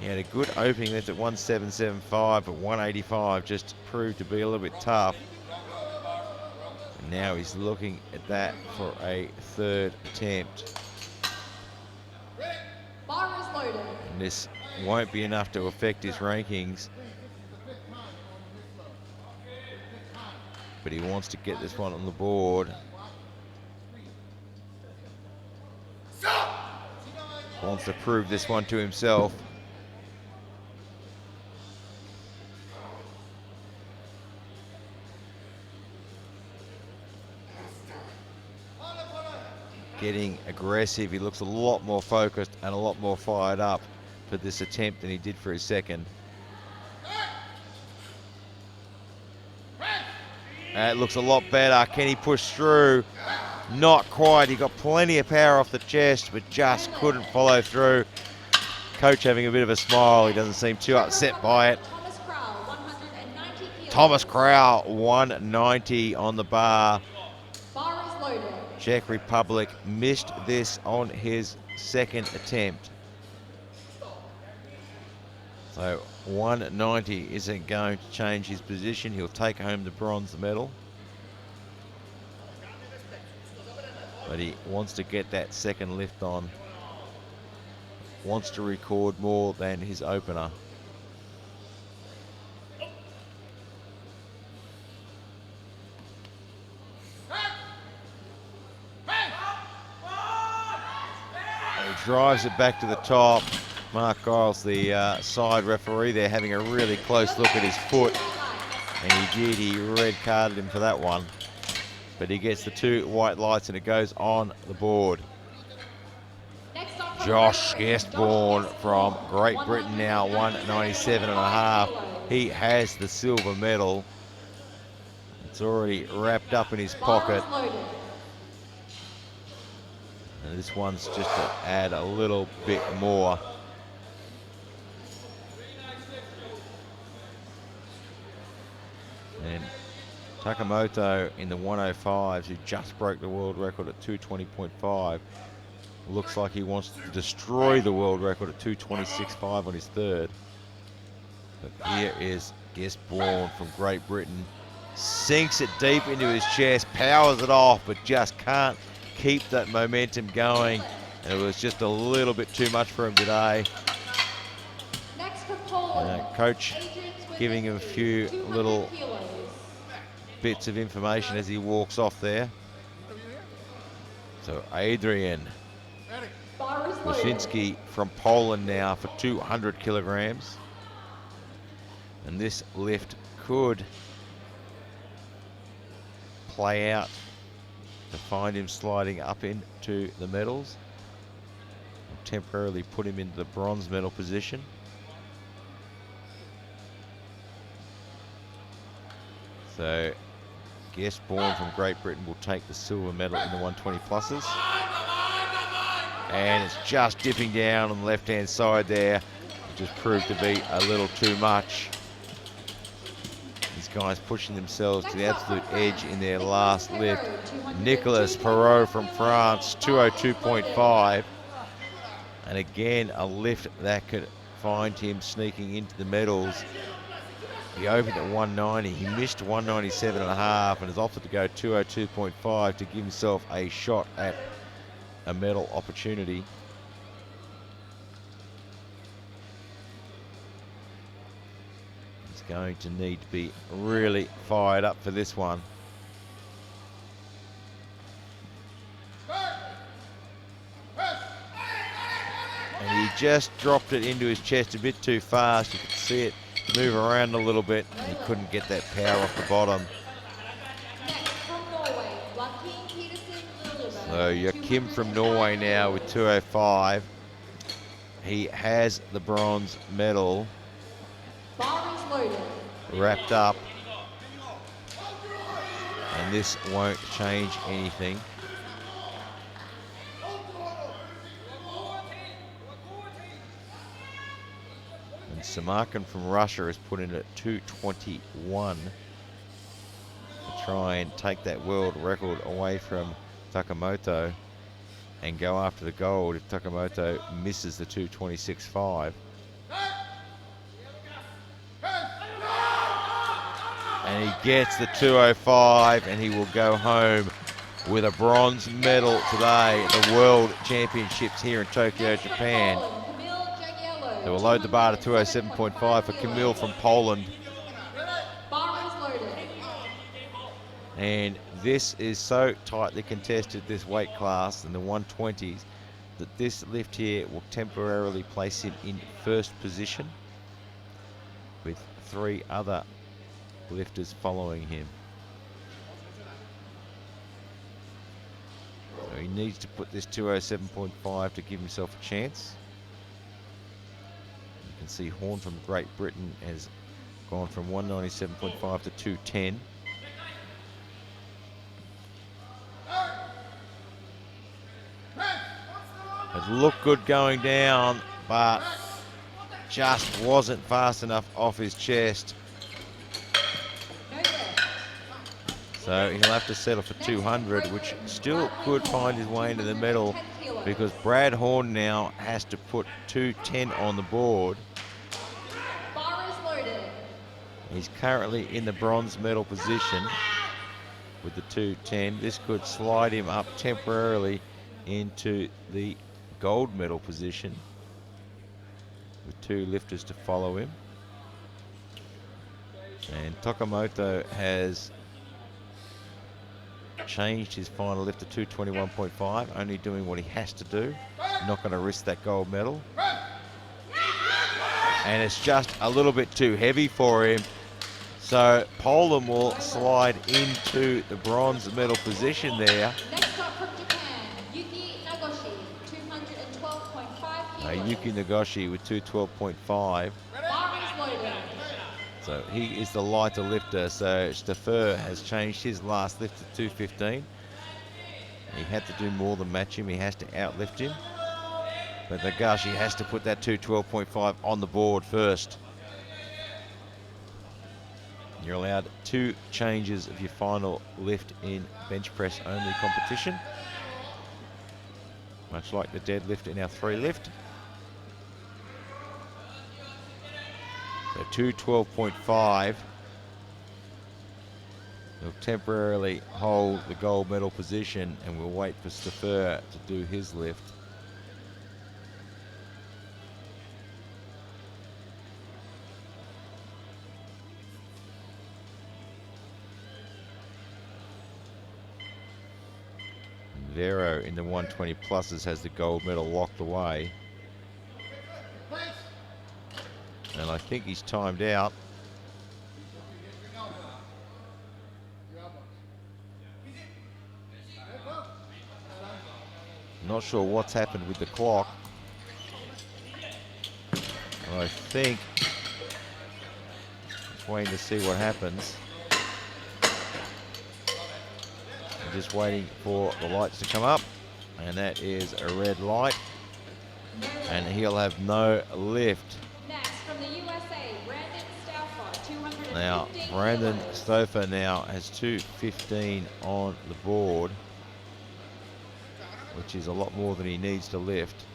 He had a good opening lift at 1775, but 185 just proved to be a little bit tough. And now he's looking at that for a third attempt. Bar is loaded. And this won't be enough to affect his rankings. But he wants to get this one on the board. Wants to prove this one to himself. Getting aggressive. He looks a lot more focused and a lot more fired up for this attempt than he did for his second. It looks a lot better. Can he push through? Not quite. He got plenty of power off the chest, but just couldn't follow through. Coach having a bit of a smile. He doesn't seem too upset by it. Thomas Krau, 190 on the bar. Bar is loaded. Czech Republic missed this on his second attempt. So 190 isn't going to change his position. He'll take home the bronze medal. But he wants to get that second lift on. Wants to record more than his opener. He drives it back to the top. Mark Giles, the side referee, they're having a really close look at his foot. And he did, he red carded him for that one. But he gets the 2 white lights and it goes on the board. Josh Guestbourne from Great Britain now, 197.5. He has the silver medal. It's already wrapped up in his pocket. And this one's just to add a little bit more. And Takamoto in the 105s, who just broke the world record at 220.5, looks like he wants to destroy the world record at 226.5 on his third. But here is Guestbourne from Great Britain. Sinks it deep into his chest, powers it off, but just can't keep that momentum going. And it was just a little bit too much for him today. Coach giving him a few little bits of information as he walks off there. So Adrian Wasinski from Poland now for 200 kilograms. And this lift could play out to find him sliding up into the medals. Temporarily put him into the bronze medal position. So Guestbourne from Great Britain will take the silver medal in the 120 pluses. And it's just dipping down on the left-hand side there. It just proved to be a little too much. These guys pushing themselves to the absolute edge in their last lift. Nicolas Perrault from France, 202.5. And again, a lift that could find him sneaking into the medals. He opened at 190. He missed 197.5 and is offered to go 202.5 to give himself a shot at a medal opportunity. He's going to need to be really fired up for this one. And he just dropped it into his chest a bit too fast. You could see it move around a little bit. He couldn't get that power off the bottom. So Joachim from Norway now with 205. He has the bronze medal wrapped up. And this won't change anything. And Samarkand from Russia is put in at 221 to try and take that world record away from Takamoto and go after the gold if Takamoto misses the 226.5. And he gets the 205 and he will go home with a bronze medal today at the World Championships here in Tokyo, Japan. They will load the bar to 207.5 for Camille from Poland. And this is so tightly contested, this weight class in the 120s, that this lift here will temporarily place him in first position with 3 other lifters following him. So he needs to put this 207.5 to give himself a chance. You can see Horn from Great Britain has gone from 197.5 to 210. It looked good going down, but just wasn't fast enough off his chest. So he'll have to settle for 200, which still could find his way into the medal, because Brad Horn now has to put 210 on the board. He's currently in the bronze medal position with the 210. This could slide him up temporarily into the gold medal position with 2 lifters to follow him. And Takamoto has changed his final lift to 221.5, only doing what he has to do. Not going to risk that gold medal. And it's just a little bit too heavy for him. So Poland will slide into the bronze medal position there. Next up from Japan, Yuki Nagoshi, 212.5 kilos. Yuki Nagoshi with 212.5. Bar is loaded. So he is the lighter lifter. So Stafer has changed his last lift to 215. He had to do more than match him. He has to outlift him. But Nagashi has to put that 212.5 on the board first. You're allowed 2 changes of your final lift in bench press only competition, much like the deadlift in our 3 lift. So 212.5 will temporarily hold the gold medal position, and we'll wait for Stafer to do his lift. Vero in the 120 pluses has the gold medal locked away. And I think he's timed out. Not sure what's happened with the clock. I think just waiting to see what happens. Just waiting for the lights to come up, and that is a red light, and he'll have no lift. Next from the USA, Brandon Stauffer, 215 Now Brandon Stauffer now has 215 on the board, which is a lot more than he needs to lift.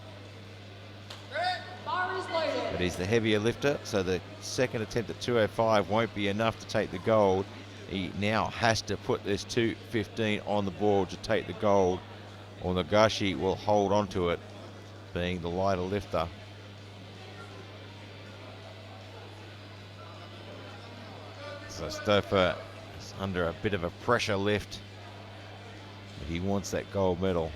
Bar is loaded. But he's the heavier lifter, so the second attempt at 205 won't be enough to take the gold. He now has to put this 215 on the board to take the gold, or Nagashi will hold on to it, being the lighter lifter. So Stauffer is under a bit of a pressure lift, but he wants that gold medal.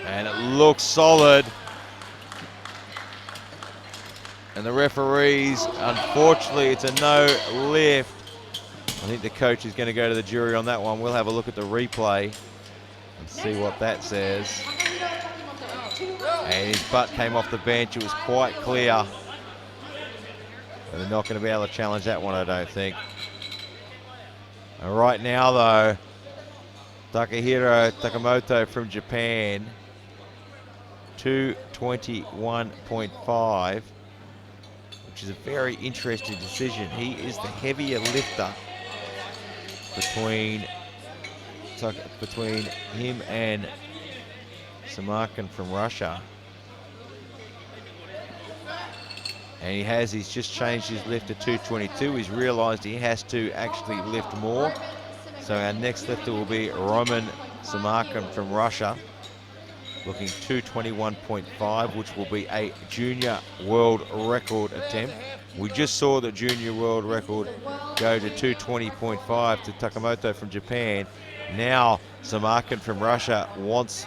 And it looks solid. And the referees, unfortunately, it's a no lift. I think the coach is going to go to the jury on that one. We'll have a look at the replay and see what that says. And his butt came off the bench. It was quite clear. But they're not going to be able to challenge that one, I don't think. And right now, though, Takahiro Takamoto from Japan, 221.5. which is a very interesting decision. He is the heavier lifter between him and Samarkand from Russia. And he's just changed his lift to 222. He's realized he has to actually lift more. So our next lifter will be Roman Samarkand from Russia, looking 221.5, which will be a junior world record attempt. We just saw the junior world record go to 220.5 to Takamoto from Japan. Now Samarkand from Russia wants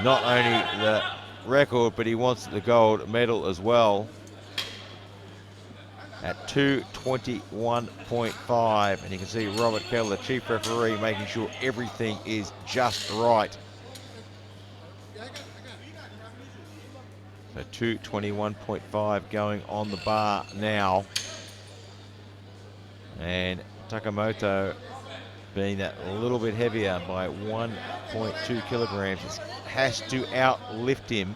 not only the record, but he wants the gold medal as well at 221.5. And you can see Robert Kettle, the chief referee, making sure everything is just right. So 221.5 going on the bar now. And Takamoto, being that a little bit heavier by 1.2 kilograms, has to outlift him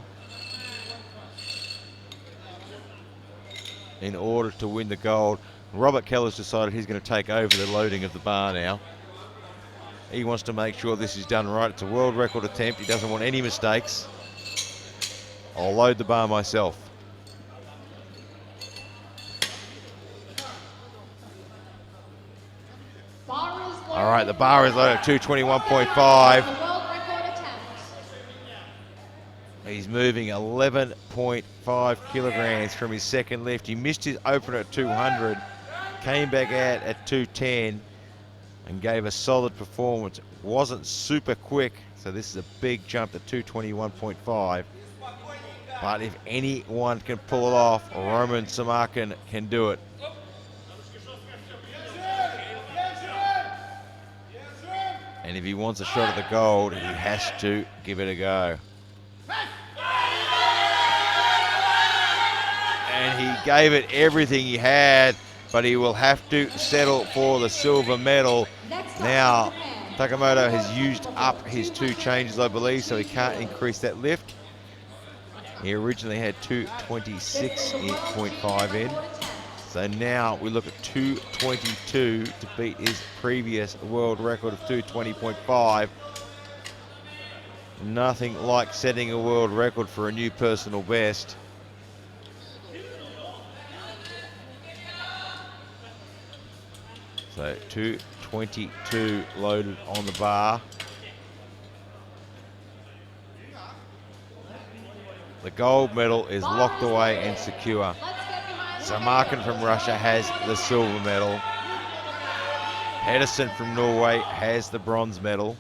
in order to win the gold. Robert Keller's decided he's going to take over the loading of the bar now. He wants to make sure this is done right. It's a world record attempt. He doesn't want any mistakes. I'll load the bar myself. All right, the bar is loaded at 221.5. He's moving 11.5 kilograms from his second lift. He missed his opener at 200, came back out at 210 and gave a solid performance. Wasn't super quick, so this is a big jump to 221.5. But if anyone can pull it off, Roman Samarkin can do it. And if he wants a shot at the gold, he has to give it a go. And he gave it everything he had, but he will have to settle for the silver medal. Now, Takamoto has used up his 2 changes, I believe, so he can't increase that lift. He originally had 226.5 in. So now we look at 222 to beat his previous world record of 220.5. Nothing like setting a world record for a new personal best. So 222 loaded on the bar. The gold medal is locked away and secure. Samarkin from Russia has the silver medal. Pedersen from Norway has the bronze medal.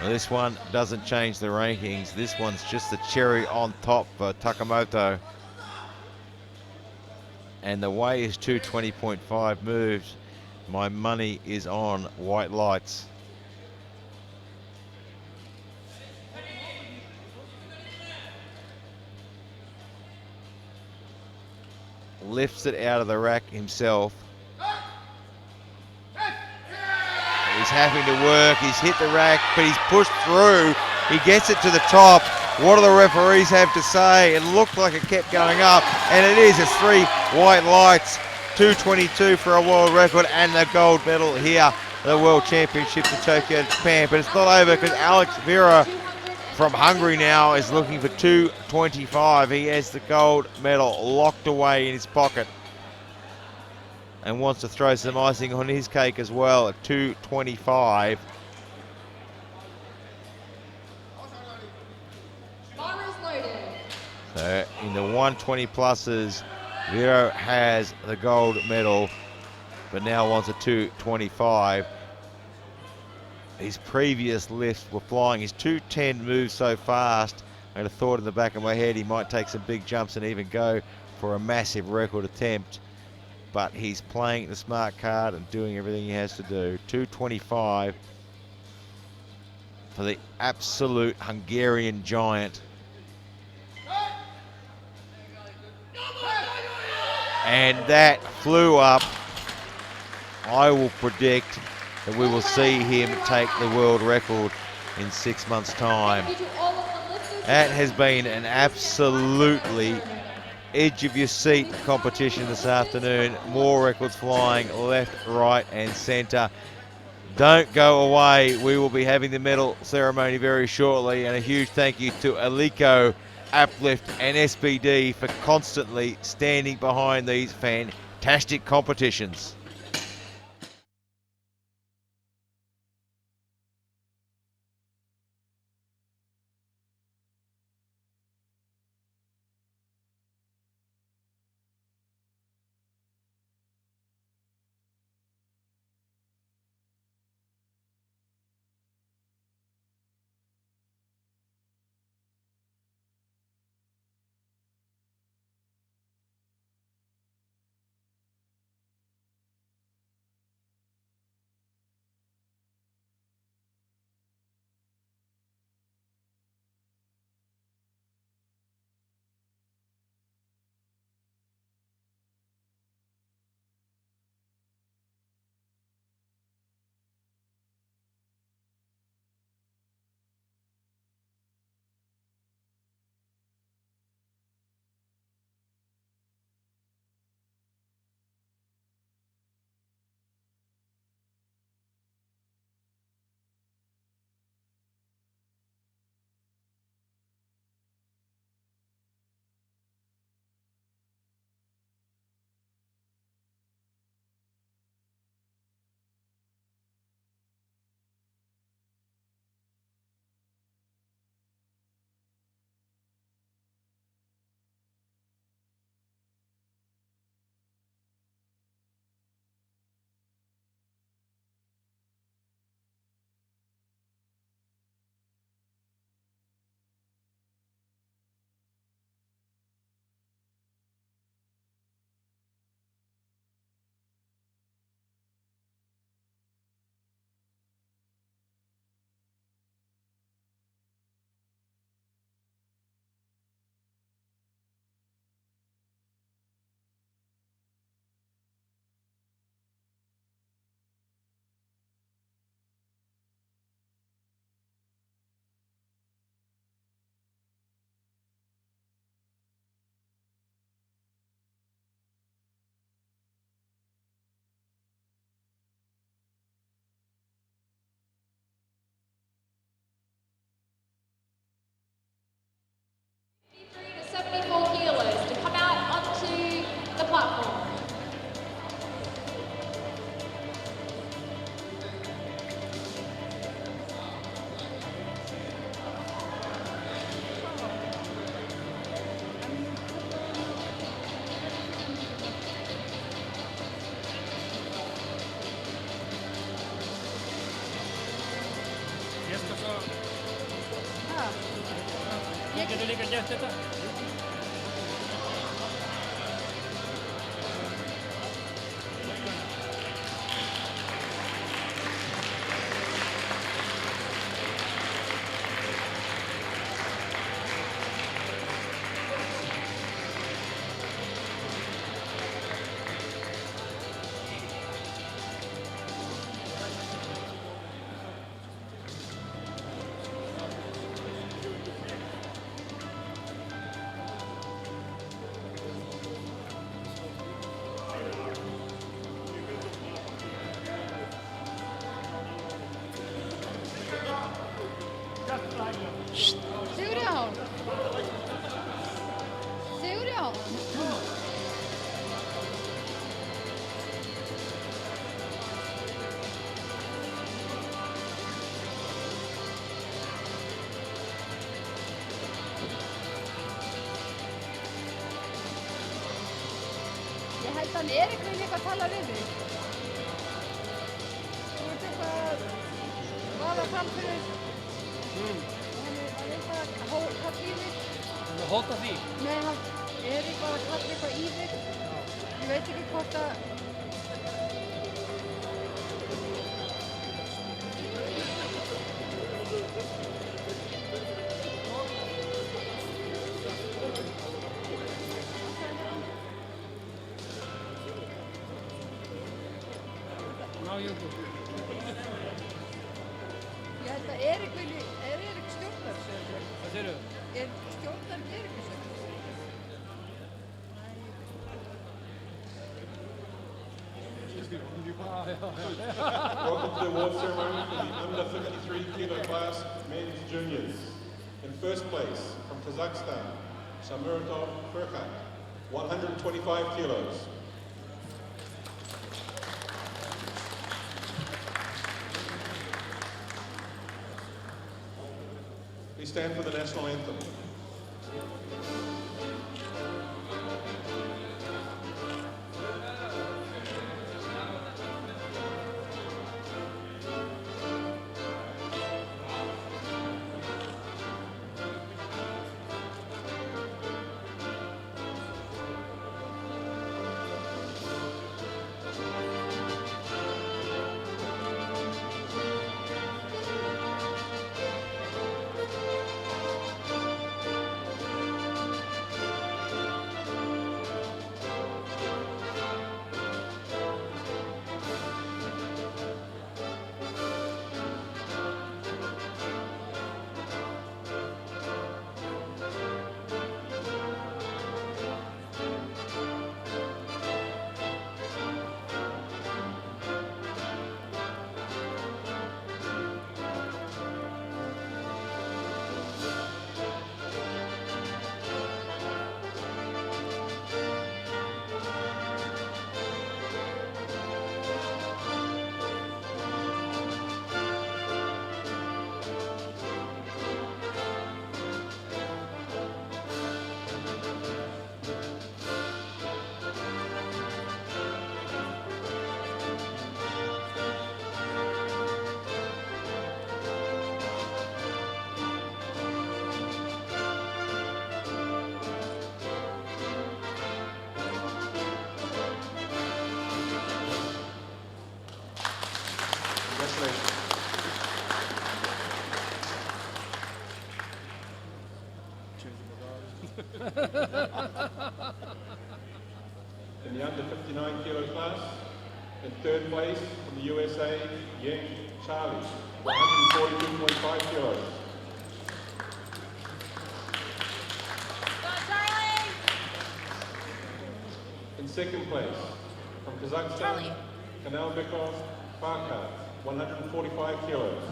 Now this one doesn't change the rankings. This one's just the cherry on top for Takamoto. And the way his 220.5 moves, my money is on white lights. Lifts it out of the rack himself. He's having to work, he's hit the rack, but he's pushed through. He gets it to the top. What do the referees have to say? It looked like it kept going up, and it is. It's 3 white lights, 222 for a world record, and the gold medal here, the World Championships in Tokyo, Japan. But it's not over, because Alex Vera from Hungary now is looking for 225. He has the gold medal locked away in his pocket and wants to throw some icing on his cake as well at 225. So in the 120 pluses, Vero has the gold medal, but now wants a 225. His previous lifts were flying. His 210 moves so fast, I had a thought in the back of my head he might take some big jumps and even go for a massive record attempt. But he's playing the smart card and doing everything he has to do. 225 for the absolute Hungarian giant. And that flew up. I will predict that we will see him take the world record in 6 months' time. That has been an absolutely edge of your seat competition this afternoon. More records flying left, right and centre. Don't go away. We will be having the medal ceremony very shortly, and a huge thank you to Alico, Uplift and SBD for constantly standing behind these fantastic competitions. Ligger det ligger jättebra. Sigurjón. Sigurjón. Ég held að hann Erik vilja eitthvað tala við þig. Þú ert eitthvað að vaða fram fyrir henni var eitthvað að kalla í þig. Hóta því. Nei, hann Erik var að kalla eitthvað í þig. Ég veit ekki hvort að... Ná, Júku. Ég held að Erik vilji... Erik stjórnar þessu? Hvað segirðu? Stjórnar Erik þessu? Welcome to the award ceremony for the under 53 kilo class men's juniors. In first place, from Kazakhstan, Shamuratov Furkhat, 125 kilos. Please stand for the national anthem. Congratulations. In the under 59 kilo class, in third place from the USA, Yang Charlie, 142.5 kilos. In second place from Kazakhstan, Kanalbekov Farkar, 145 kilos.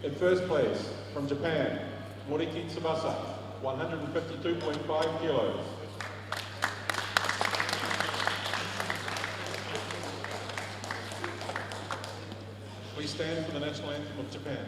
In first place from Japan, Moriki Tsubasa, 152.5 kilos. Please stand for the national anthem of Japan.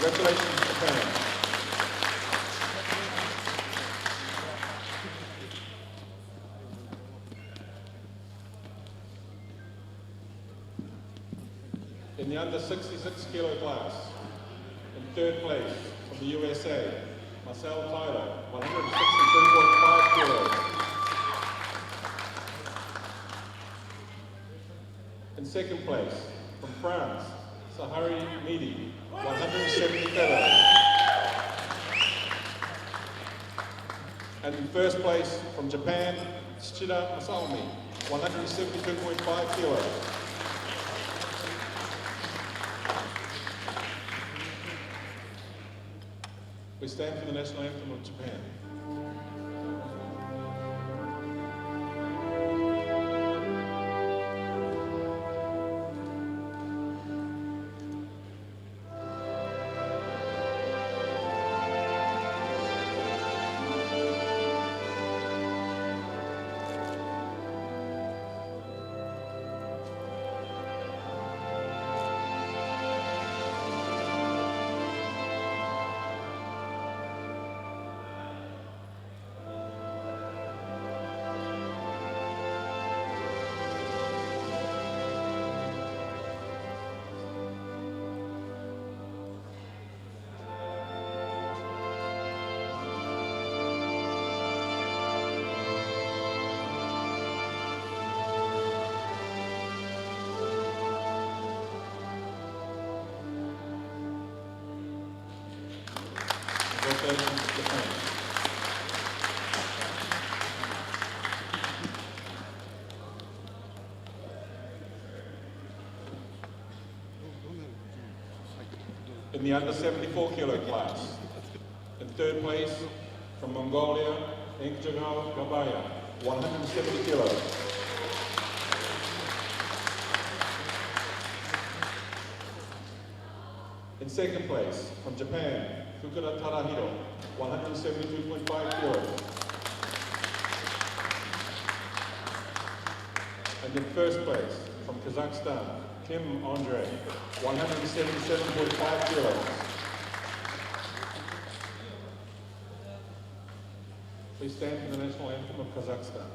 Congratulations, Japan. In the under 66 kilo class, in third place from the USA, Marcel Tyler, 163.5 kilos. In second place from France, Sahari Midi, 170 kilos. And in first place from Japan, Tsuchida Masaomi, 172.5 kilos. We stand for the national anthem of Japan. Congratulations, Japan. In the under 74 kilo class, in third place from Mongolia, Enkjagal Gabaya, 170 kilos. In second place from Japan, Fukuda Tarahiro, 172.5 kilos. And in first place from Kazakhstan, Kim Andre, 177.5 kilos. Please stand for the national anthem of Kazakhstan.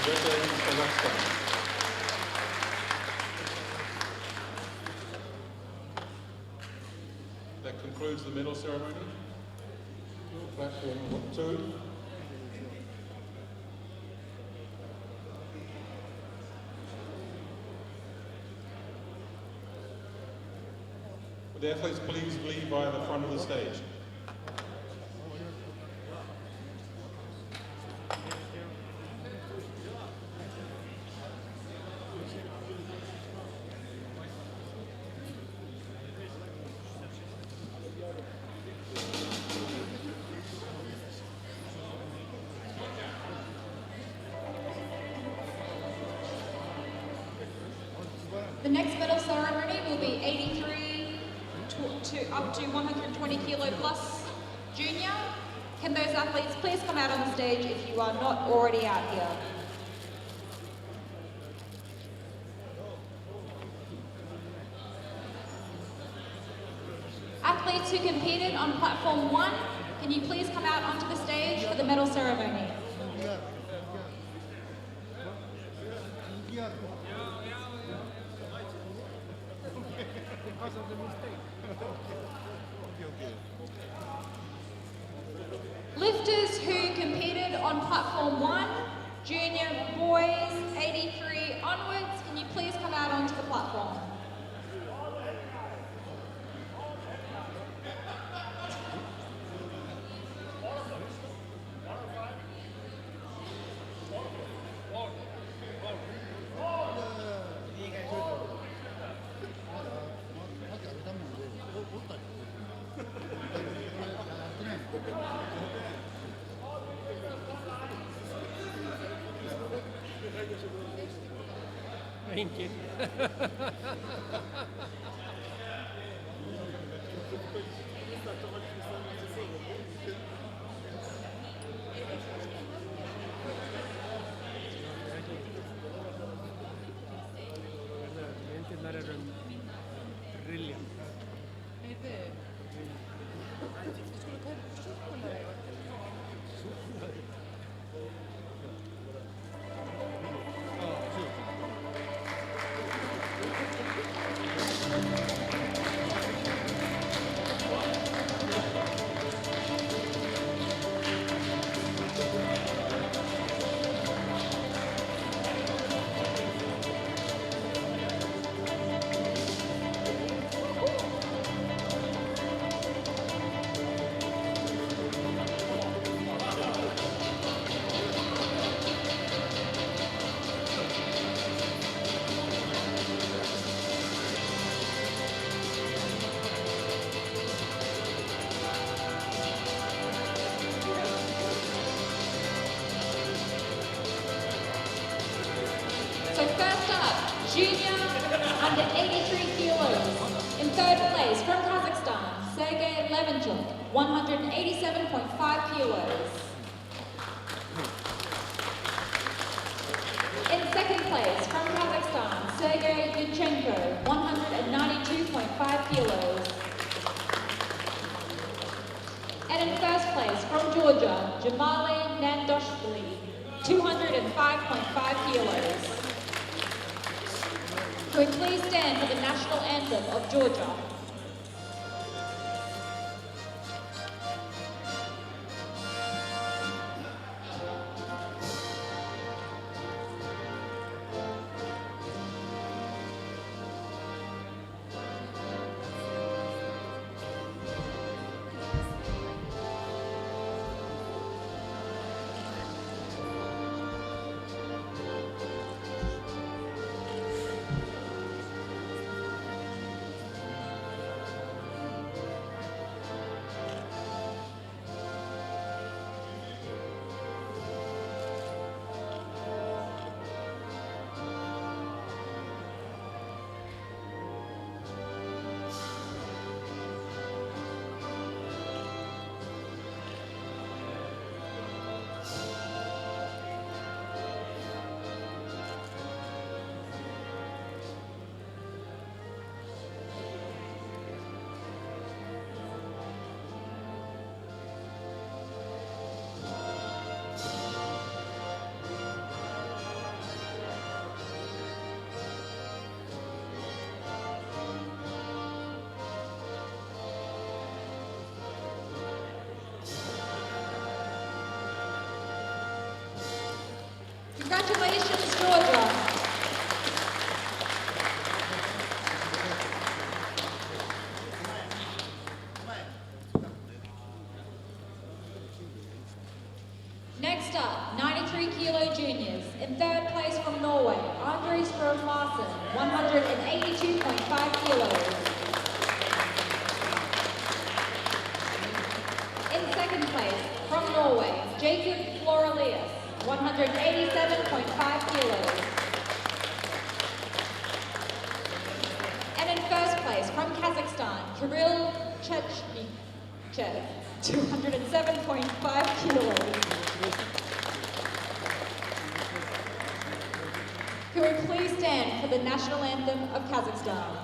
Congratulations, Kazakhstan. That concludes the medal ceremony. Platform 2. Would the athletes please leave via the front of the stage? The next medal ceremony will be 83 up to 120 kilo plus junior. Can those athletes please come out on the stage if you are not already out here? Athletes who competed on platform 1, can you please come out onto the stage for the medal ceremony? Lifters who competed on platform 1, junior boys 83 onwards, can you please come out onto the platform? Thank you. Brilliant. So first up, junior under 83 kilos. In third place from Kazakhstan, Sergey Levenchuk, 187.5 kilos. In second place from Kazakhstan, Sergey Yunchenko, 192.5 kilos. And in first place from Georgia, Jamali Nandoshvili, 205.5 kilos. Can we please stand for the national anthem of Georgia? Congratulations, Georgia. Next up, 93 kilo juniors. In third place from Norway, Andres Strøm Larsen, 182.5 kilos. In second place from Norway, Jacob Florelius, 187.5 kilos. place, from Kazakhstan, Kirill Chechnychev, 207.5 kilos. Can we please stand for the national anthem of Kazakhstan?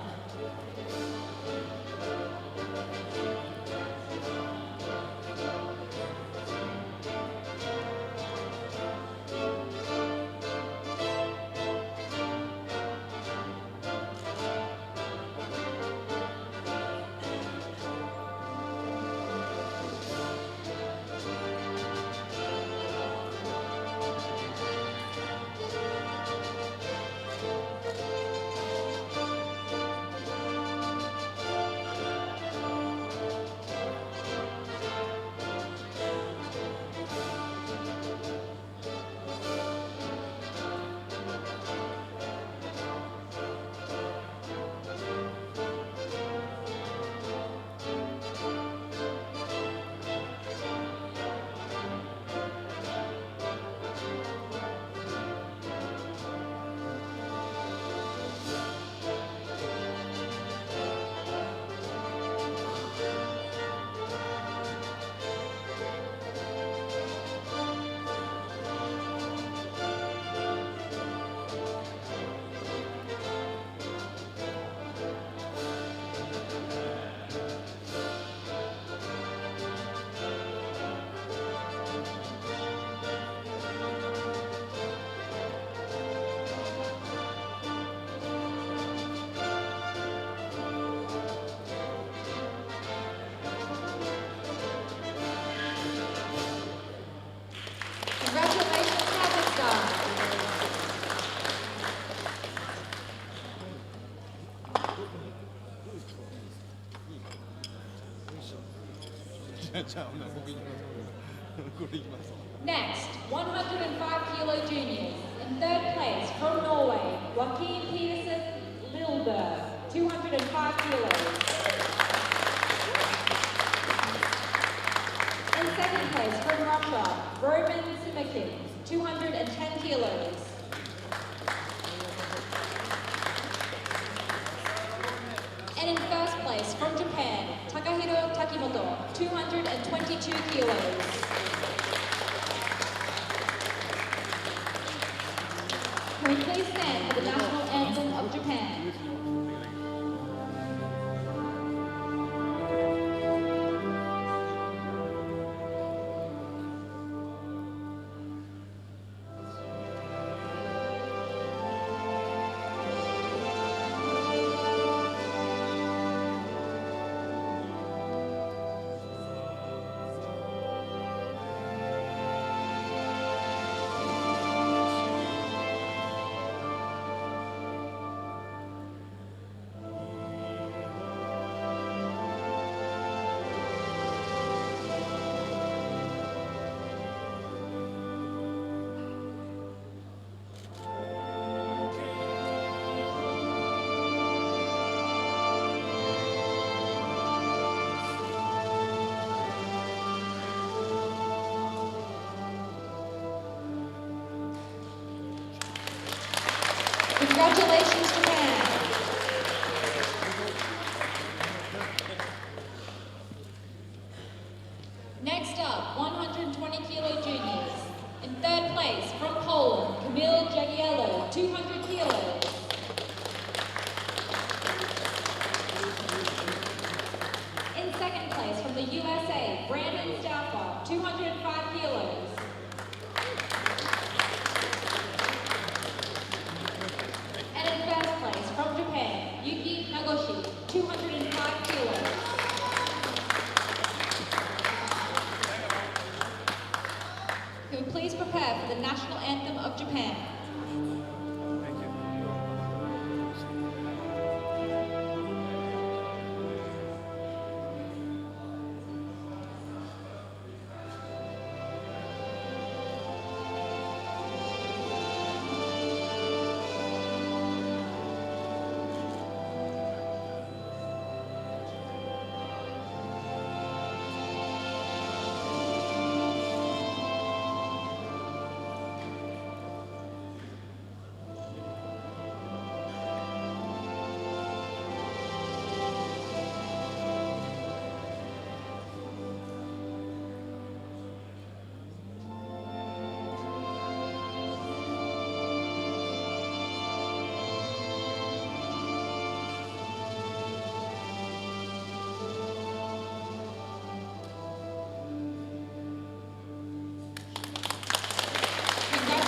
Congratulations, Kazakhstan. Next, 105 kilo juniors. In third place, from Norway, Joaquin Peterson Lilberg, 205 kilos. In second place, from Russia, Roman Simikin, 210 kilos. And in first place, from Japan, Takahiro Takimoto, 222 kilos. Can we please stand for the national anthem of Japan? Congratulations, Japan. Next up, 120 kilo juniors. In third place, from Poland, Kamil Jagiello, 200 kilos. In second place, from the USA, Brandon Stauffer, 205 kilos. And in first place, from Japan, Yuki Nagoshi, 205 kilos. Can we please prepare for the national anthem of Japan?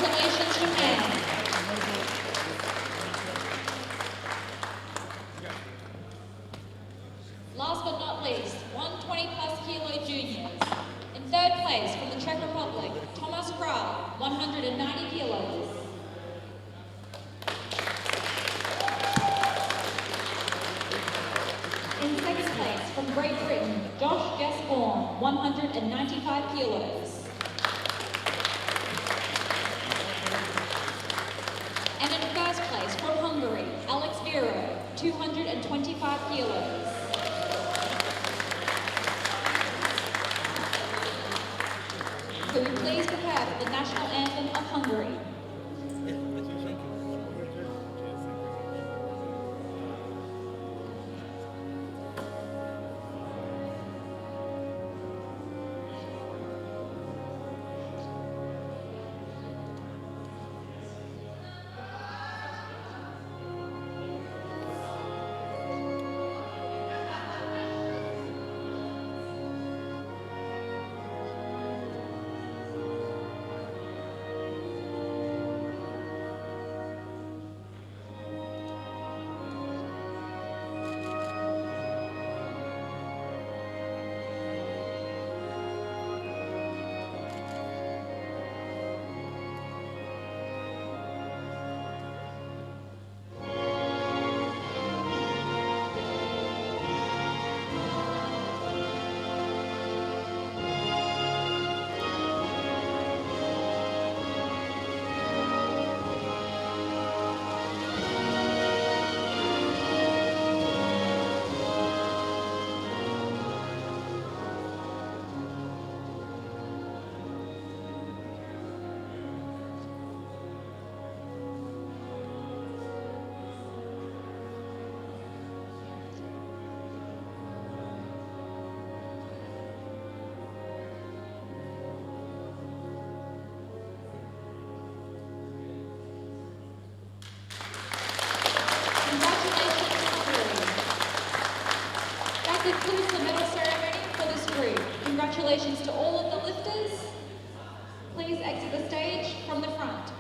Congratulations, Japan. Last but not least, 120 plus kilo juniors. In third place from the Czech Republic, Thomas Král, 190 kilos. In second place from Great Britain, Josh Gasborn, 195 kilos. And in first place from Hungary, Alex Vero, 225 kilos. Could we please prepare for the national anthem of Hungary? Concludes the medal ceremony for this group. Congratulations to all of the lifters. Please exit the stage from the front.